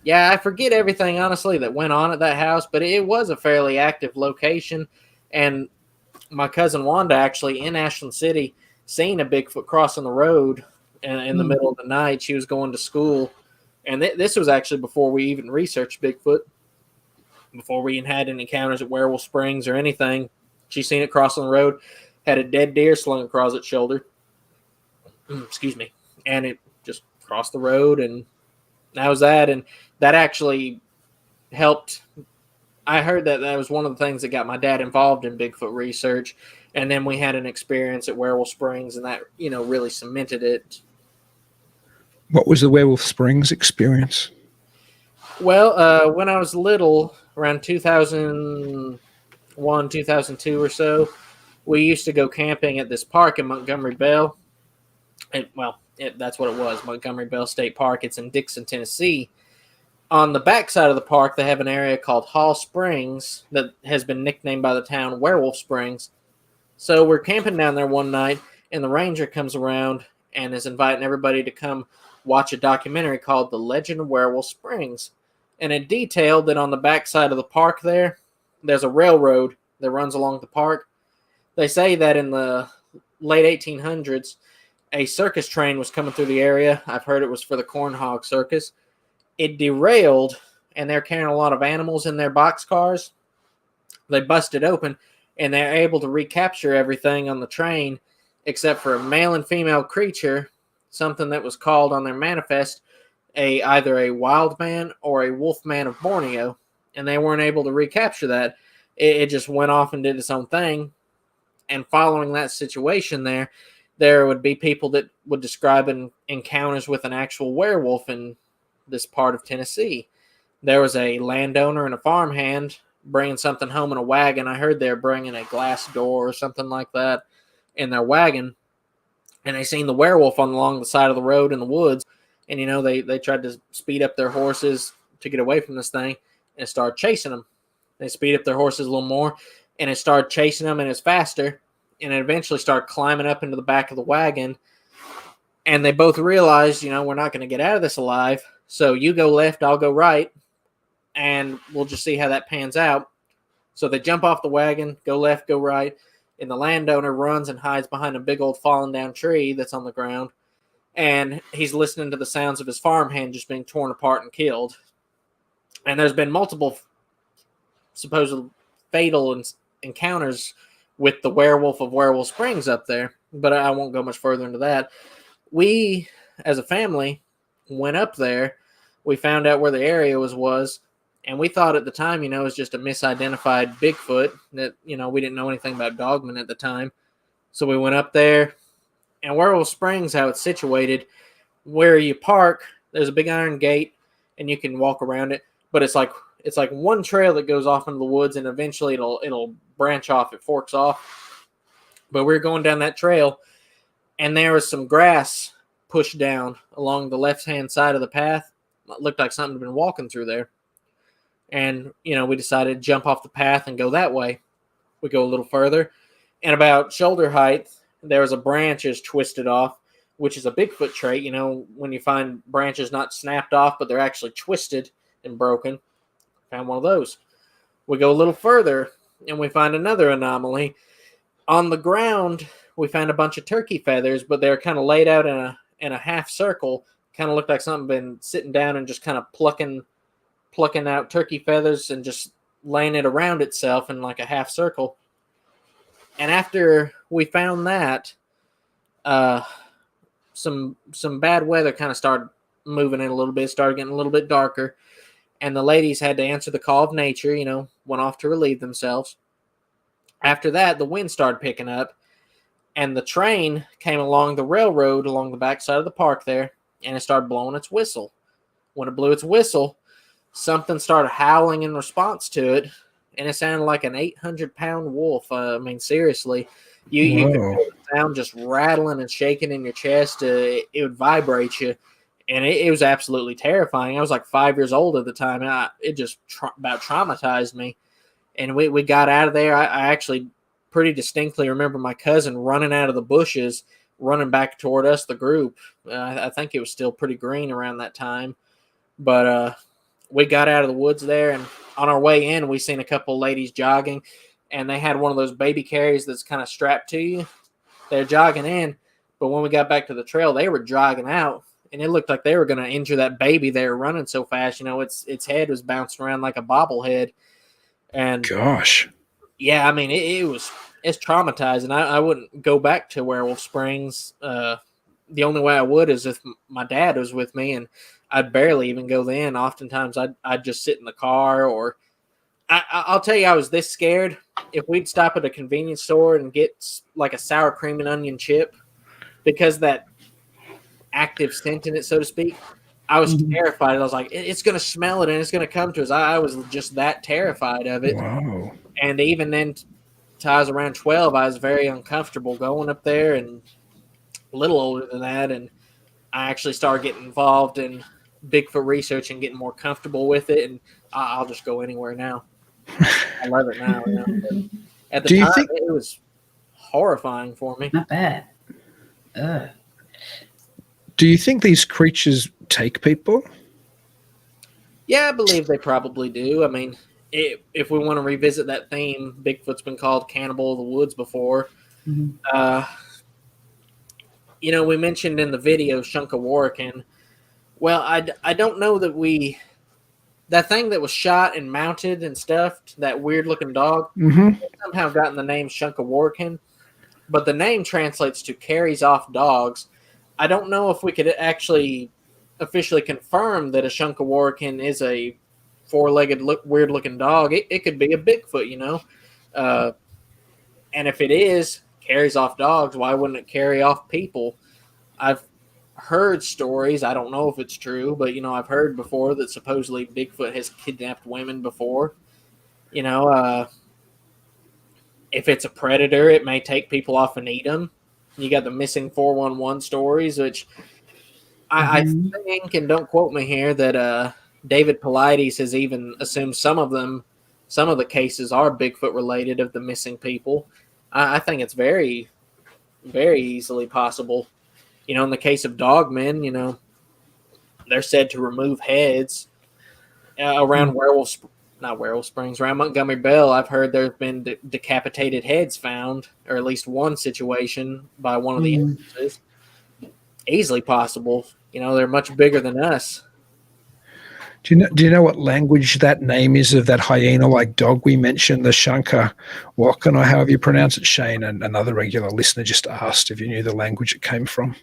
yeah, I forget everything, honestly, that went on at that house, but it was a fairly active location. And my cousin Wanda actually in Ashland City seen a Bigfoot crossing the road in the middle of the night. She was going to school. And this was actually before we even researched Bigfoot, before we even had any encounters at Werewolf Springs or anything. She seen it crossing the road, had a dead deer slung across its shoulder. Excuse me. And it just crossed the road, and that was that. And that actually helped. I heard that was one of the things that got my dad involved in Bigfoot research. And then we had an experience at Werewolf Springs, and that, really cemented it. What was the Werewolf Springs experience? Well, when I was little, around 2001, 2002 or so, we used to go camping at this park in Montgomery Bell. That's what it was, Montgomery Bell State Park. It's in Dixon, Tennessee. On the backside of the park, they have an area called Hall Springs that has been nicknamed by the town Werewolf Springs. So we're camping down there one night, and the ranger comes around and is inviting everybody to come watch a documentary called The Legend of Werewolf Springs. And it detailed that on the backside of the park there's a railroad that runs along the park. They say that in the late 1800s, a circus train was coming through the area. I've heard it was for the Corn Hog Circus. It derailed, and they're carrying a lot of animals in their boxcars. They busted open, and they're able to recapture everything on the train except for a male and female creature, something that was called on their manifest either a wild man or a wolf man of Borneo, and they weren't able to recapture that. It just went off and did its own thing. And following that situation there would be people that would describe encounters with an actual werewolf in this part of Tennessee. There was a landowner and a farmhand bringing something home in a wagon. I heard they're bringing a glass door or something like that in their wagon, and they seen the werewolf along the side of the road in the woods. And, they tried to speed up their horses to get away from this thing, and started chasing them. They speed up their horses a little more, and it started chasing them, and it's faster. And it eventually started climbing up into the back of the wagon. And they both realized, we're not going to get out of this alive. So you go left, I'll go right, and we'll just see how that pans out. So they jump off the wagon, go left, go right, and the landowner runs and hides behind a big old fallen down tree that's on the ground. And he's listening to the sounds of his farmhand just being torn apart and killed. And there's been multiple supposed fatal encounters with the werewolf of Werewolf Springs up there, but I won't go much further into that. We, as a family, went up there. We found out where the area was, and we thought at the time, it was just a misidentified Bigfoot that, we didn't know anything about Dogman at the time. So we went up there. And Werewolf Springs, how it's situated, where you park, there's a big iron gate, and you can walk around it. But it's like one trail that goes off into the woods, and eventually it'll branch off. It forks off. But we were going down that trail, and there was some grass pushed down along the left-hand side of the path. It looked like something had been walking through there. And, we decided to jump off the path and go that way. We go a little further, and about shoulder height, there was a branch is twisted off, which is a Bigfoot trait. When you find branches not snapped off, but they're actually twisted and broken. Found one of those. We go a little further, and we find another anomaly. On the ground, we found a bunch of turkey feathers, but they're kind of laid out in a half circle. Kind of looked like something been sitting down and just kind of plucking plucking out turkey feathers and just laying it around itself in like a half circle. And after we found that, some bad weather kind of started moving in a little bit, started getting a little bit darker, and the ladies had to answer the call of nature, went off to relieve themselves. After that, the wind started picking up, and the train came along the railroad along the backside of the park there, and it started blowing its whistle. When it blew its whistle, something started howling in response to it, and it sounded like an 800-pound wolf. I mean, seriously, you could feel the sound just rattling and shaking in your chest. It would vibrate you, and it was absolutely terrifying. I was like 5 years old at the time, and it just about traumatized me. And we got out of there. I actually pretty distinctly remember my cousin running out of the bushes, running back toward us, the group. I think it was still pretty green around that time. But we got out of the woods there, and on our way in, we seen a couple ladies jogging, and they had one of those baby carries that's kind of strapped to you. They're jogging in, but when we got back to the trail, they were jogging out, and it looked like they were going to injure that baby. They were running so fast, its head was bouncing around like a bobblehead. And gosh, yeah, I mean, it's traumatizing. I wouldn't go back to Werewolf Springs. The only way I would is if my dad was with me, and I'd barely even go then. Oftentimes, I'd just sit in the car, or I'll tell you, I was this scared. If we'd stop at a convenience store and get like a sour cream and onion chip, because that active scent in it, so to speak, I was terrified. I was like, it's going to smell it and it's going to come to us. I was just that terrified of it. Wow. And even then, till I was around 12, I was very uncomfortable going up there, and a little older than that. And I actually started getting involved in Bigfoot research and getting more comfortable with it. And I'll just go anywhere now. I love it now. But at the time, it was horrifying for me. Not bad. Ugh. Do you think these creatures take people? Yeah, I believe they probably do. I mean, if we want to revisit that theme, Bigfoot's been called Cannibal of the Woods before. Mm-hmm. We mentioned in the video Shunkawarkin. Well, I don't know that that thing that was shot and mounted and stuffed, that weird-looking dog, somehow gotten the name Shunkawarkin, but the name translates to carries off dogs. I don't know if we could actually officially confirm that a Shunkawarkin is a four-legged, weird-looking dog. It could be a Bigfoot, and if it is, carries off dogs, why wouldn't it carry off people? I've heard stories, I don't know if it's true, but, I've heard before that supposedly Bigfoot has kidnapped women before. If it's a predator, it may take people off and eat them. You got the missing 411 stories, which I think, and don't quote me here, that David Paulides has even assumed some of the cases are Bigfoot related of the missing people. I think it's very, very easily possible. In the case of Dogman, they're said to remove heads around not Werewolf Springs, around Montgomery Bell. I've heard there have been decapitated heads found, or at least one situation by one of the instances. Easily possible. They're much bigger than us. Do you know what language that name is of that hyena-like dog we mentioned, the Shunka Walken, or however you pronounce it, Shane? And another regular listener just asked if you knew the language it came from.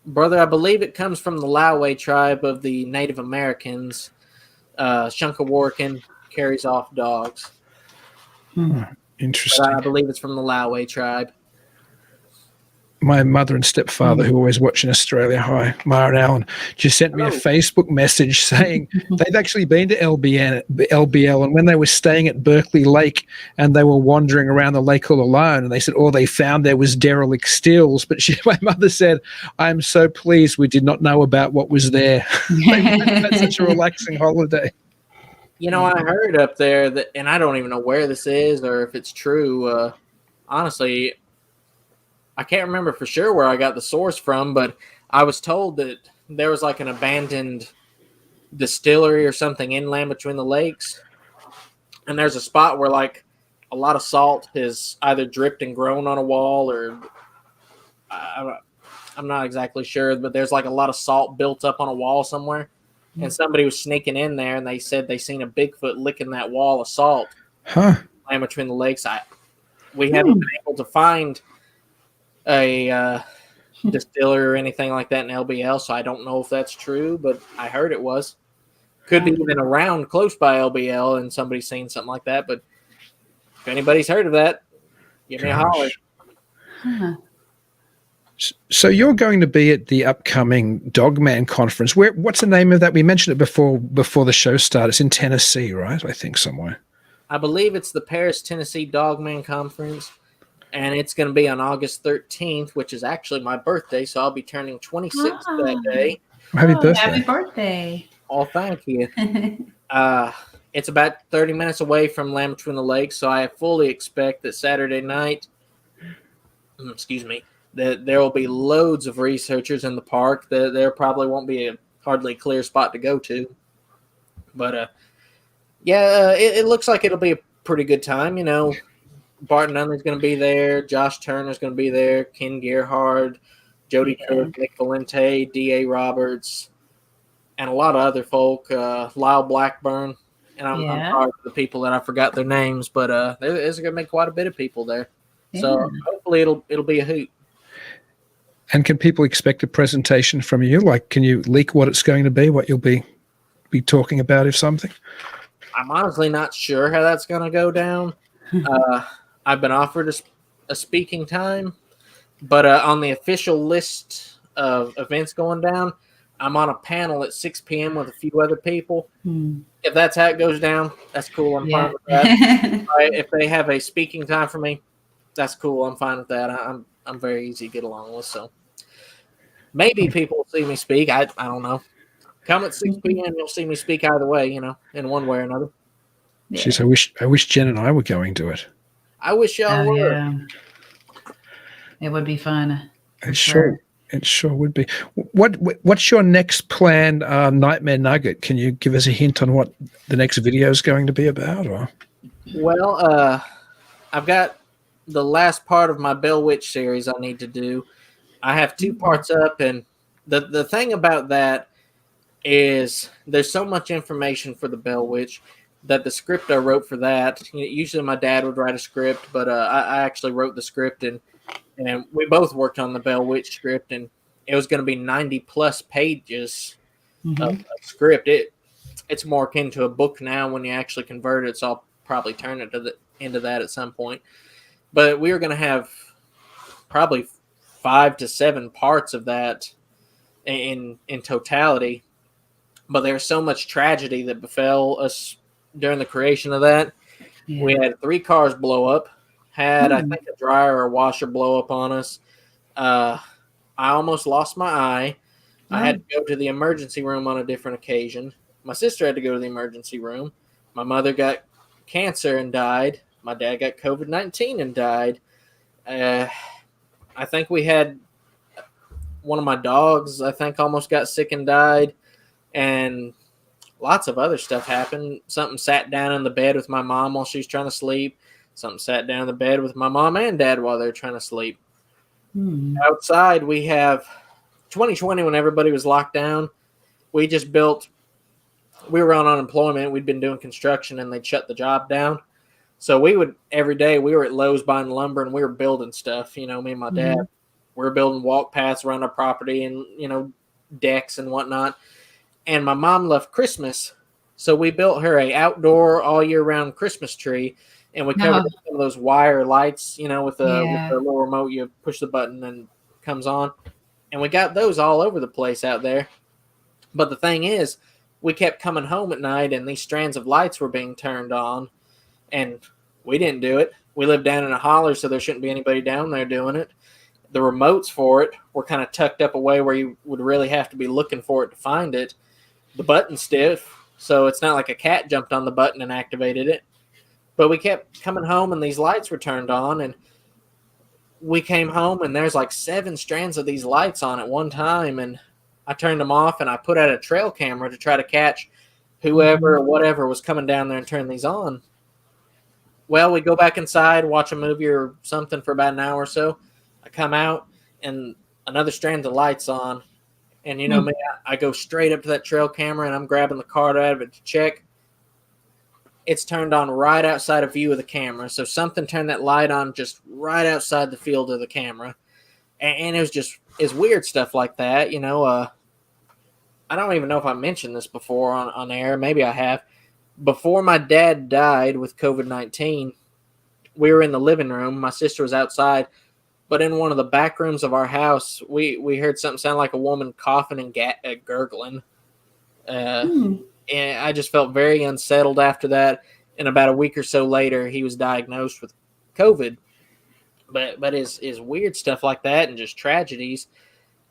Brother, I believe it comes from the Lauwe tribe of the Native Americans. Shunkawarkin carries off dogs. Interesting. But I believe it's from the Lauwe tribe. My mother and stepfather, who always watch in Australia, hi, Mara and Alan, just sent me a Facebook message saying they've actually been to LBL, and when they were staying at Berkeley Lake and they were wandering around the lake all alone, and they said all they found there was derelict stills. But my mother said, "I'm so pleased we did not know about what was there." They had such a relaxing holiday. I heard up there that, and I don't even know where this is or if it's true. Honestly, I can't remember for sure where I got the source from, but I was told that there was like an abandoned distillery or something inland between the lakes. And there's a spot where like a lot of salt has either dripped and grown on a wall, or I'm not exactly sure, but there's like a lot of salt built up on a wall somewhere. and somebody was sneaking in there, and they said they seen a Bigfoot licking that wall of salt Huh. between the lakes. We haven't been able to find a distiller or anything like that in LBL, so I don't know if that's true, but I heard it was. Could be even around close by LBL and somebody's seen something like that, but if anybody's heard of that, give me a holler. Huh. So you're going to be at the upcoming Dogman Conference. What's the name of that? We mentioned it before the show started. It's in Tennessee, right? I think somewhere. I believe it's the Paris, Tennessee Dogman Conference, and it's going to be on August 13th, which is actually my birthday, so I'll be turning 26 that day. Happy birthday. Happy birthday. Oh, thank you. It's about 30 minutes away from Land Between the Lakes, so I fully expect that Saturday night, that there will be loads of researchers in the park. There probably won't be a hardly clear spot to go to. But, it looks like it'll be a pretty good time. You know, Barton Nunley's going to be there. Josh Turner's going to be there. Ken Gerhard, Jody Cook, Nick Valente, D.A. Roberts, and a lot of other folk. Lyle Blackburn. And I'm sorry for the people that I forgot there's going to be quite a bit of people there. Yeah. So hopefully it'll be a hoot. And can people expect a presentation from you? Like, can you leak what it's going to be, what you'll be talking about, if something? I'm honestly not sure how that's going to go down. I've been offered a speaking time, but on the official list of events going down, I'm on a panel at 6 p.m. with a few other people. If that's how it goes down, that's cool. I'm fine with that. If they have a speaking time for me, that's cool. I'm fine with that. I'm very easy to get along with. So maybe people will see me speak. I don't know. Come at 6 p.m. You'll see me speak either way, you know, in one way or another. Yeah. Jeez, I wish Jen and I were going to it. I wish y'all were. Yeah. It would be fun. It sure would be. What's your next planned Nightmare Nugget? Can you give us a hint on what the next video is going to be about? Or? Well, I've got the last part of my Bell Witch series I need to do. I have 2 parts up, and the thing about that is there's so much information for the Bell Witch that the script I wrote for that, usually my dad would write a script, but I actually wrote the script, and we both worked on the Bell Witch script, and it was going to be 90 plus pages of script. It's more akin to a book now when you actually convert it, so I'll probably turn it into that at some point. But we were going to have probably 5 to 7 parts of that in totality. But there's so much tragedy that befell us during the creation of that. Yeah. We had 3 cars blow up. I think, a dryer or a washer blow up on us. I almost lost my eye. I had to go to the emergency room on a different occasion. My sister had to go to the emergency room. My mother got cancer and died. My dad got COVID-19 and died. I think we had one of my dogs, almost got sick and died. And lots of other stuff happened. Something sat down in the bed with my mom while she was trying to sleep. Something sat down in the bed with my mom and dad while they were trying to sleep. Outside, we have 2020 when everybody was locked down. We were on unemployment. We'd been doing construction, and they'd shut the job down. So every day we were at Lowe's buying lumber, and we were building stuff. You know, me and my dad, we were building walk paths around our property and, decks and whatnot. And my mom loved Christmas. So we built her a outdoor all year round Christmas tree. And we covered some of those wire lights, with the little remote. You push the button and it comes on. And we got those all over the place out there. But the thing is, we kept coming home at night, and these strands of lights were being turned on. And we didn't do it. We lived down in a holler, so there shouldn't be anybody down there doing it. The remotes for it were kind of tucked up away where you would really have to be looking for it to find it. The button's stiff, so it's not like a cat jumped on the button and activated it. But we kept coming home, and these lights were turned on, and we came home, and there's like 7 strands of these lights on at one time, and I turned them off, and I put out a trail camera to try to catch whoever or whatever was coming down there and turn these on. Well, we go back inside, watch a movie or something for about an hour or so. I come out, and another strand of lights on. And you know me, I go straight up to that trail camera and I'm grabbing the card out of it to check. It's turned on right outside of view of the camera. So something turned that light on just right outside the field of the camera. And it's weird stuff like that. You know, I don't even know if I mentioned this before on air. Maybe I have. Before my dad died with COVID-19, we were in the living room. My sister was outside. But in one of the back rooms of our house, we heard something sound like a woman coughing and gurgling. And I just felt very unsettled after that. And about a week or so later, he was diagnosed with COVID. But is weird stuff like that and just tragedies.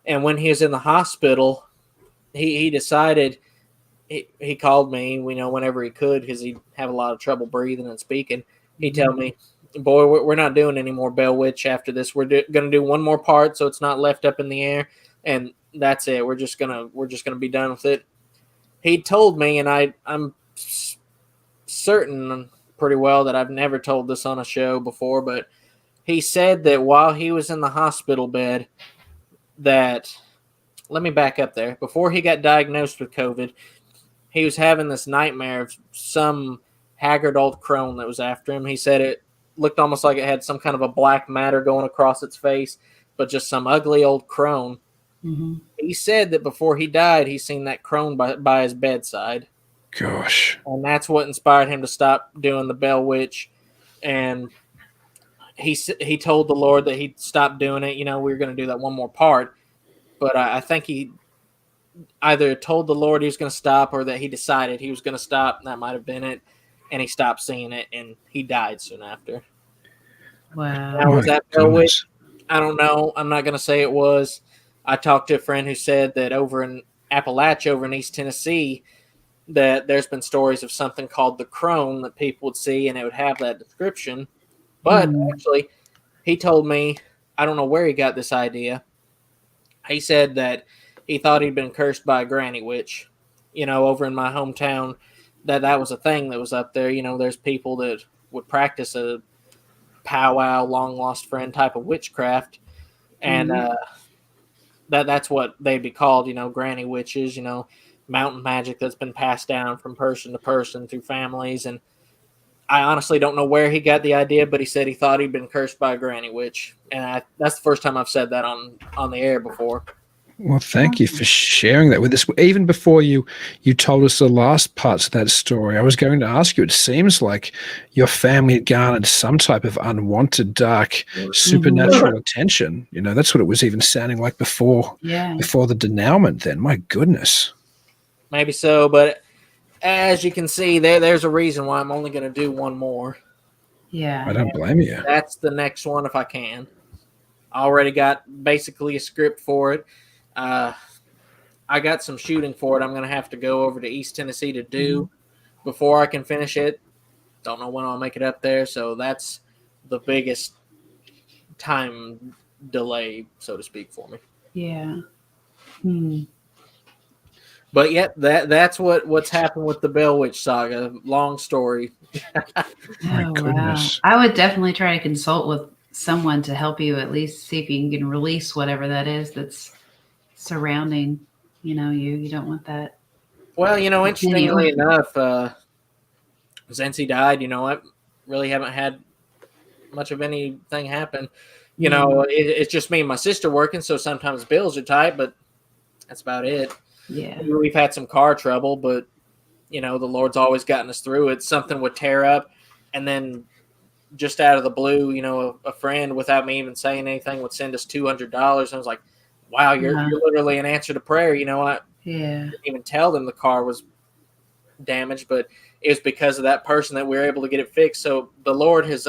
And when he was in the hospital, he decided, he called me, whenever he could, because he'd have a lot of trouble breathing and speaking. He'd tell me, boy, we're not doing any more Bell Witch after this. We're going to do one more part so it's not left up in the air, and that's it. We're just gonna be done with it. He told me, and I'm certain pretty well that I've never told this on a show before, but he said that while he was in the hospital bed, that, let me back up there. Before he got diagnosed with COVID, he was having this nightmare of some haggard old crone that was after him. He said it looked almost like it had some kind of a black matter going across its face, but just some ugly old crone. Mm-hmm. He said that before he died, he seen that crone by his bedside. Gosh. And that's what inspired him to stop doing the Bell Witch. And he told the Lord that he'd stop doing it. We were going to do that one more part. But I think he either told the Lord he was going to stop or that he decided he was going to stop. And that might have been it. And he stopped seeing it, and he died soon after. Wow. Now, was that Bell Witch? I don't know. I'm not going to say it was. I talked to a friend who said that over in Appalachia, over in East Tennessee, that there's been stories of something called the crone that people would see, and it would have that description. But actually, he told me, I don't know where he got this idea. He said that he thought he'd been cursed by a granny witch. Over in my hometown, that was a thing that was up there. There's people that would practice a powwow, long lost friend type of witchcraft. And that's what they'd be called, granny witches, mountain magic that's been passed down from person to person through families. And I honestly don't know where he got the idea, but he said he thought he'd been cursed by a granny witch. And that's the first time I've said that on the air before. Well, thank you for sharing that with us. Even before you told us the last parts of that story, I was going to ask you, it seems like your family had garnered some type of unwanted, dark, supernatural attention. That's what it was even sounding like before the denouement then. My goodness. Maybe so, but as you can see, there's a reason why I'm only going to do one more. Yeah. I don't blame you. That's the next one if I can. I already got basically a script for it. I got some shooting for it. I'm going to have to go over to East Tennessee to do before I can finish it. Don't know when I'll make it up there. So that's the biggest time delay, so to speak, for me. Yeah. But yeah, that's what's happened with the Bell Witch saga. Long story. My goodness. Wow. I would definitely try to consult with someone to help you at least see if you can release whatever that is that's surrounding, you. You don't want that. Well, interestingly enough, since he died, I really haven't had much of anything happen. It's just me and my sister working, so sometimes bills are tight, but that's about it. Yeah. We've had some car trouble, but, the Lord's always gotten us through it. Something would tear up, and then just out of the blue, a friend, without me even saying anything, would send us $200. And I was like, wow, you're literally an answer to prayer. I didn't even tell them the car was damaged, but it was because of that person that we were able to get it fixed. So the Lord has,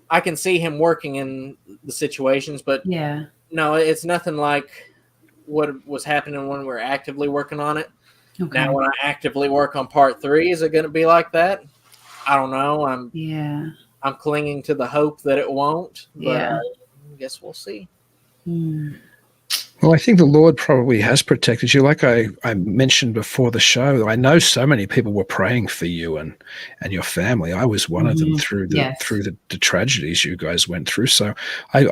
I can see him working in the situations, but no, it's nothing like what was happening when we were actively working on it. Okay. Now, when I actively work on part 3, is it going to be like that? I don't know. I'm clinging to the hope that it won't, but I guess we'll see. Well, I think the Lord probably has protected you. Like I mentioned before the show, I know so many people were praying for you and your family. I was one of them through the tragedies you guys went through. So I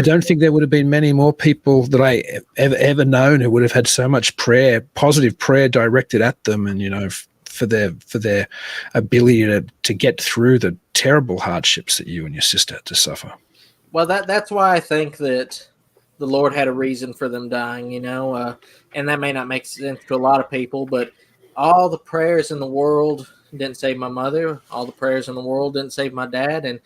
don't think there would have been many more people that I ever known who would have had so much prayer, positive prayer directed at them, and for their ability to get through the terrible hardships that you and your sister had to suffer. Well, that's why I think that the Lord had a reason for them dying, and that may not make sense to a lot of people, but all the prayers in the world didn't save my mother. All the prayers in the world didn't save my dad. And,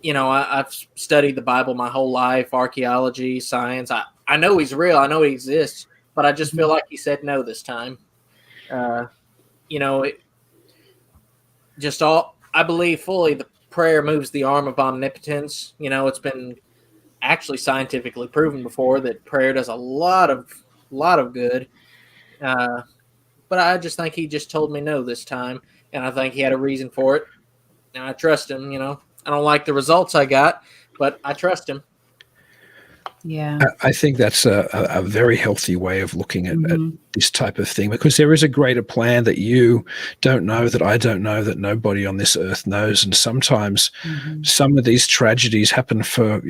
I've studied the Bible my whole life, archaeology, science. I know he's real. I know he exists, but I just feel like he said no this time. I believe fully the prayer moves the arm of omnipotence. It's been actually scientifically proven before that prayer does a lot of good. But I just think he just told me no this time, and I think he had a reason for it. And I trust him. I don't like the results I got, but I trust him. Yeah, I think that's a very healthy way of looking at this type of thing, because there is a greater plan that you don't know, that I don't know, that nobody on this earth knows. And sometimes some of these tragedies happen for,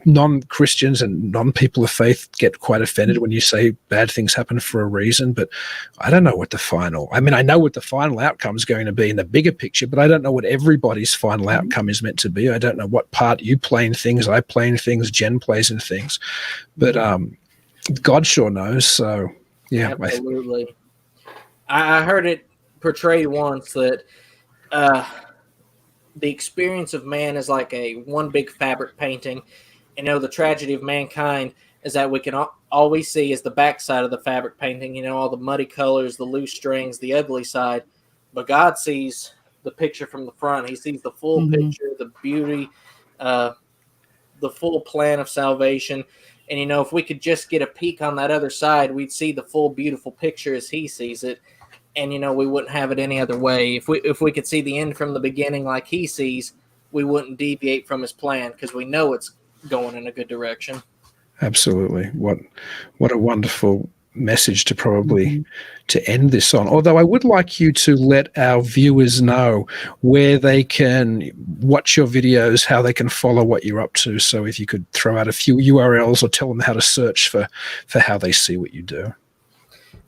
non-Christians and non-people of faith get quite offended when you say bad things happen for a reason. But I don't know what I know what the final outcome is going to be in the bigger picture, but I don't know what everybody's final outcome is meant to be. I don't know what part you play in things, I play in things, Jen plays in things, but God sure knows. So yeah. Absolutely. I heard it portrayed once that the experience of man is like one big fabric painting. The tragedy of mankind is that we can always see is the backside of the fabric painting, all the muddy colors, the loose strings, the ugly side. But God sees the picture from the front. He sees the full picture, the beauty, the full plan of salvation. And, if we could just get a peek on that other side, we'd see the full beautiful picture as he sees it. And, we wouldn't have it any other way. If we could see the end from the beginning like he sees, we wouldn't deviate from his plan, because we know it's going in a good direction. Absolutely. What a wonderful message to probably to end this on. Although I would like you to let our viewers know where they can watch your videos, how they can follow what you're up to. So if you could throw out a few URLs or tell them how to search for how they see what you do.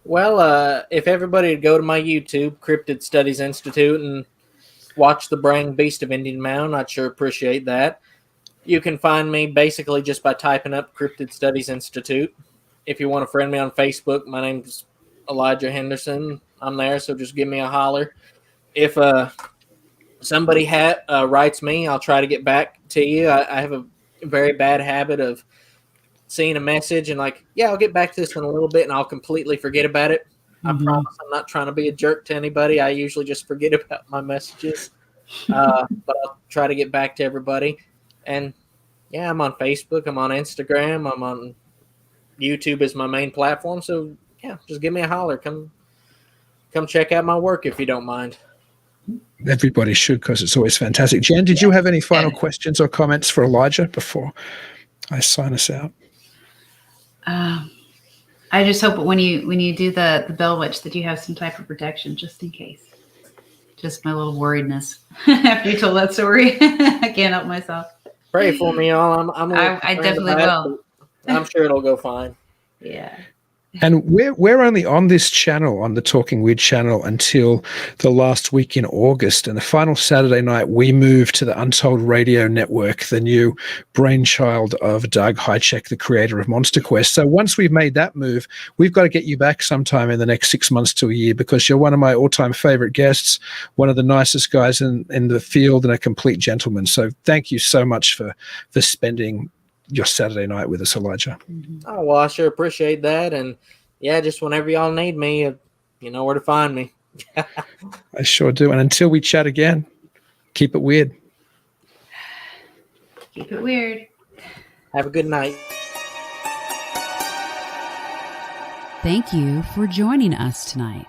Well, if everybody would go to my YouTube, Cryptid Studies Institute, and watch the Braying Beast of Indian Mound, I'd sure appreciate that. You can find me basically just by typing up Cryptid Studies Institute. If you want to friend me on Facebook, my name's Elijah Henderson. I'm there, so just give me a holler. If somebody writes me, I'll try to get back to you. I have a very bad habit of seeing a message and I'll get back to this in a little bit, and I'll completely forget about it. I promise I'm not trying to be a jerk to anybody. I usually just forget about my messages. But I'll try to get back to everybody. And yeah, I'm on Facebook, I'm on Instagram, I'm on YouTube as my main platform. So yeah, just give me a holler. Come check out my work if you don't mind. Everybody should, because it's always fantastic. Jen, did you have any final questions or comments for Elijah before I sign us out? I just hope when you do the Bell Witch that you have some type of protection just in case. Just my little worriedness after you told that story. I can't help myself. Pray for me, y'all. I definitely will. I'm sure it'll go fine. Yeah. And we're only on this channel, on the Talking Weird channel, until the last week in August. And the final Saturday night, we moved to the Untold Radio Network, the new brainchild of Doug Hychek, the creator of Monster Quest. So once we've made that move, we've got to get you back sometime in the next 6 months to a year, because you're one of my all-time favorite guests, one of the nicest guys in the field, and a complete gentleman. So thank you so much for spending your Saturday night with us, Elijah. Oh, well, I sure appreciate that. And yeah, just whenever y'all need me, you know where to find me. I sure do. And until we chat again, keep it weird. Keep it weird. Have a good night. Thank you for joining us tonight.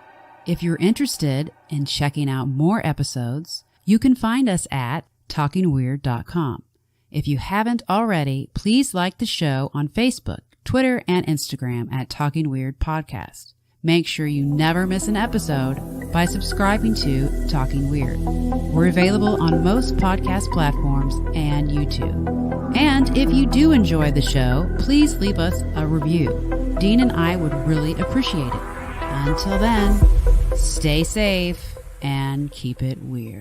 If you're interested in checking out more episodes, you can find us at talkingweird.com. If you haven't already, please like the show on Facebook Twitter, and Instagram at Talking Weird Podcast. Make sure you never miss an episode by subscribing to Talking Weird. We're available on most podcast platforms and YouTube. And if you do enjoy the show, please leave us a review. Dean and I would really appreciate it. Until then, stay safe and keep it weird.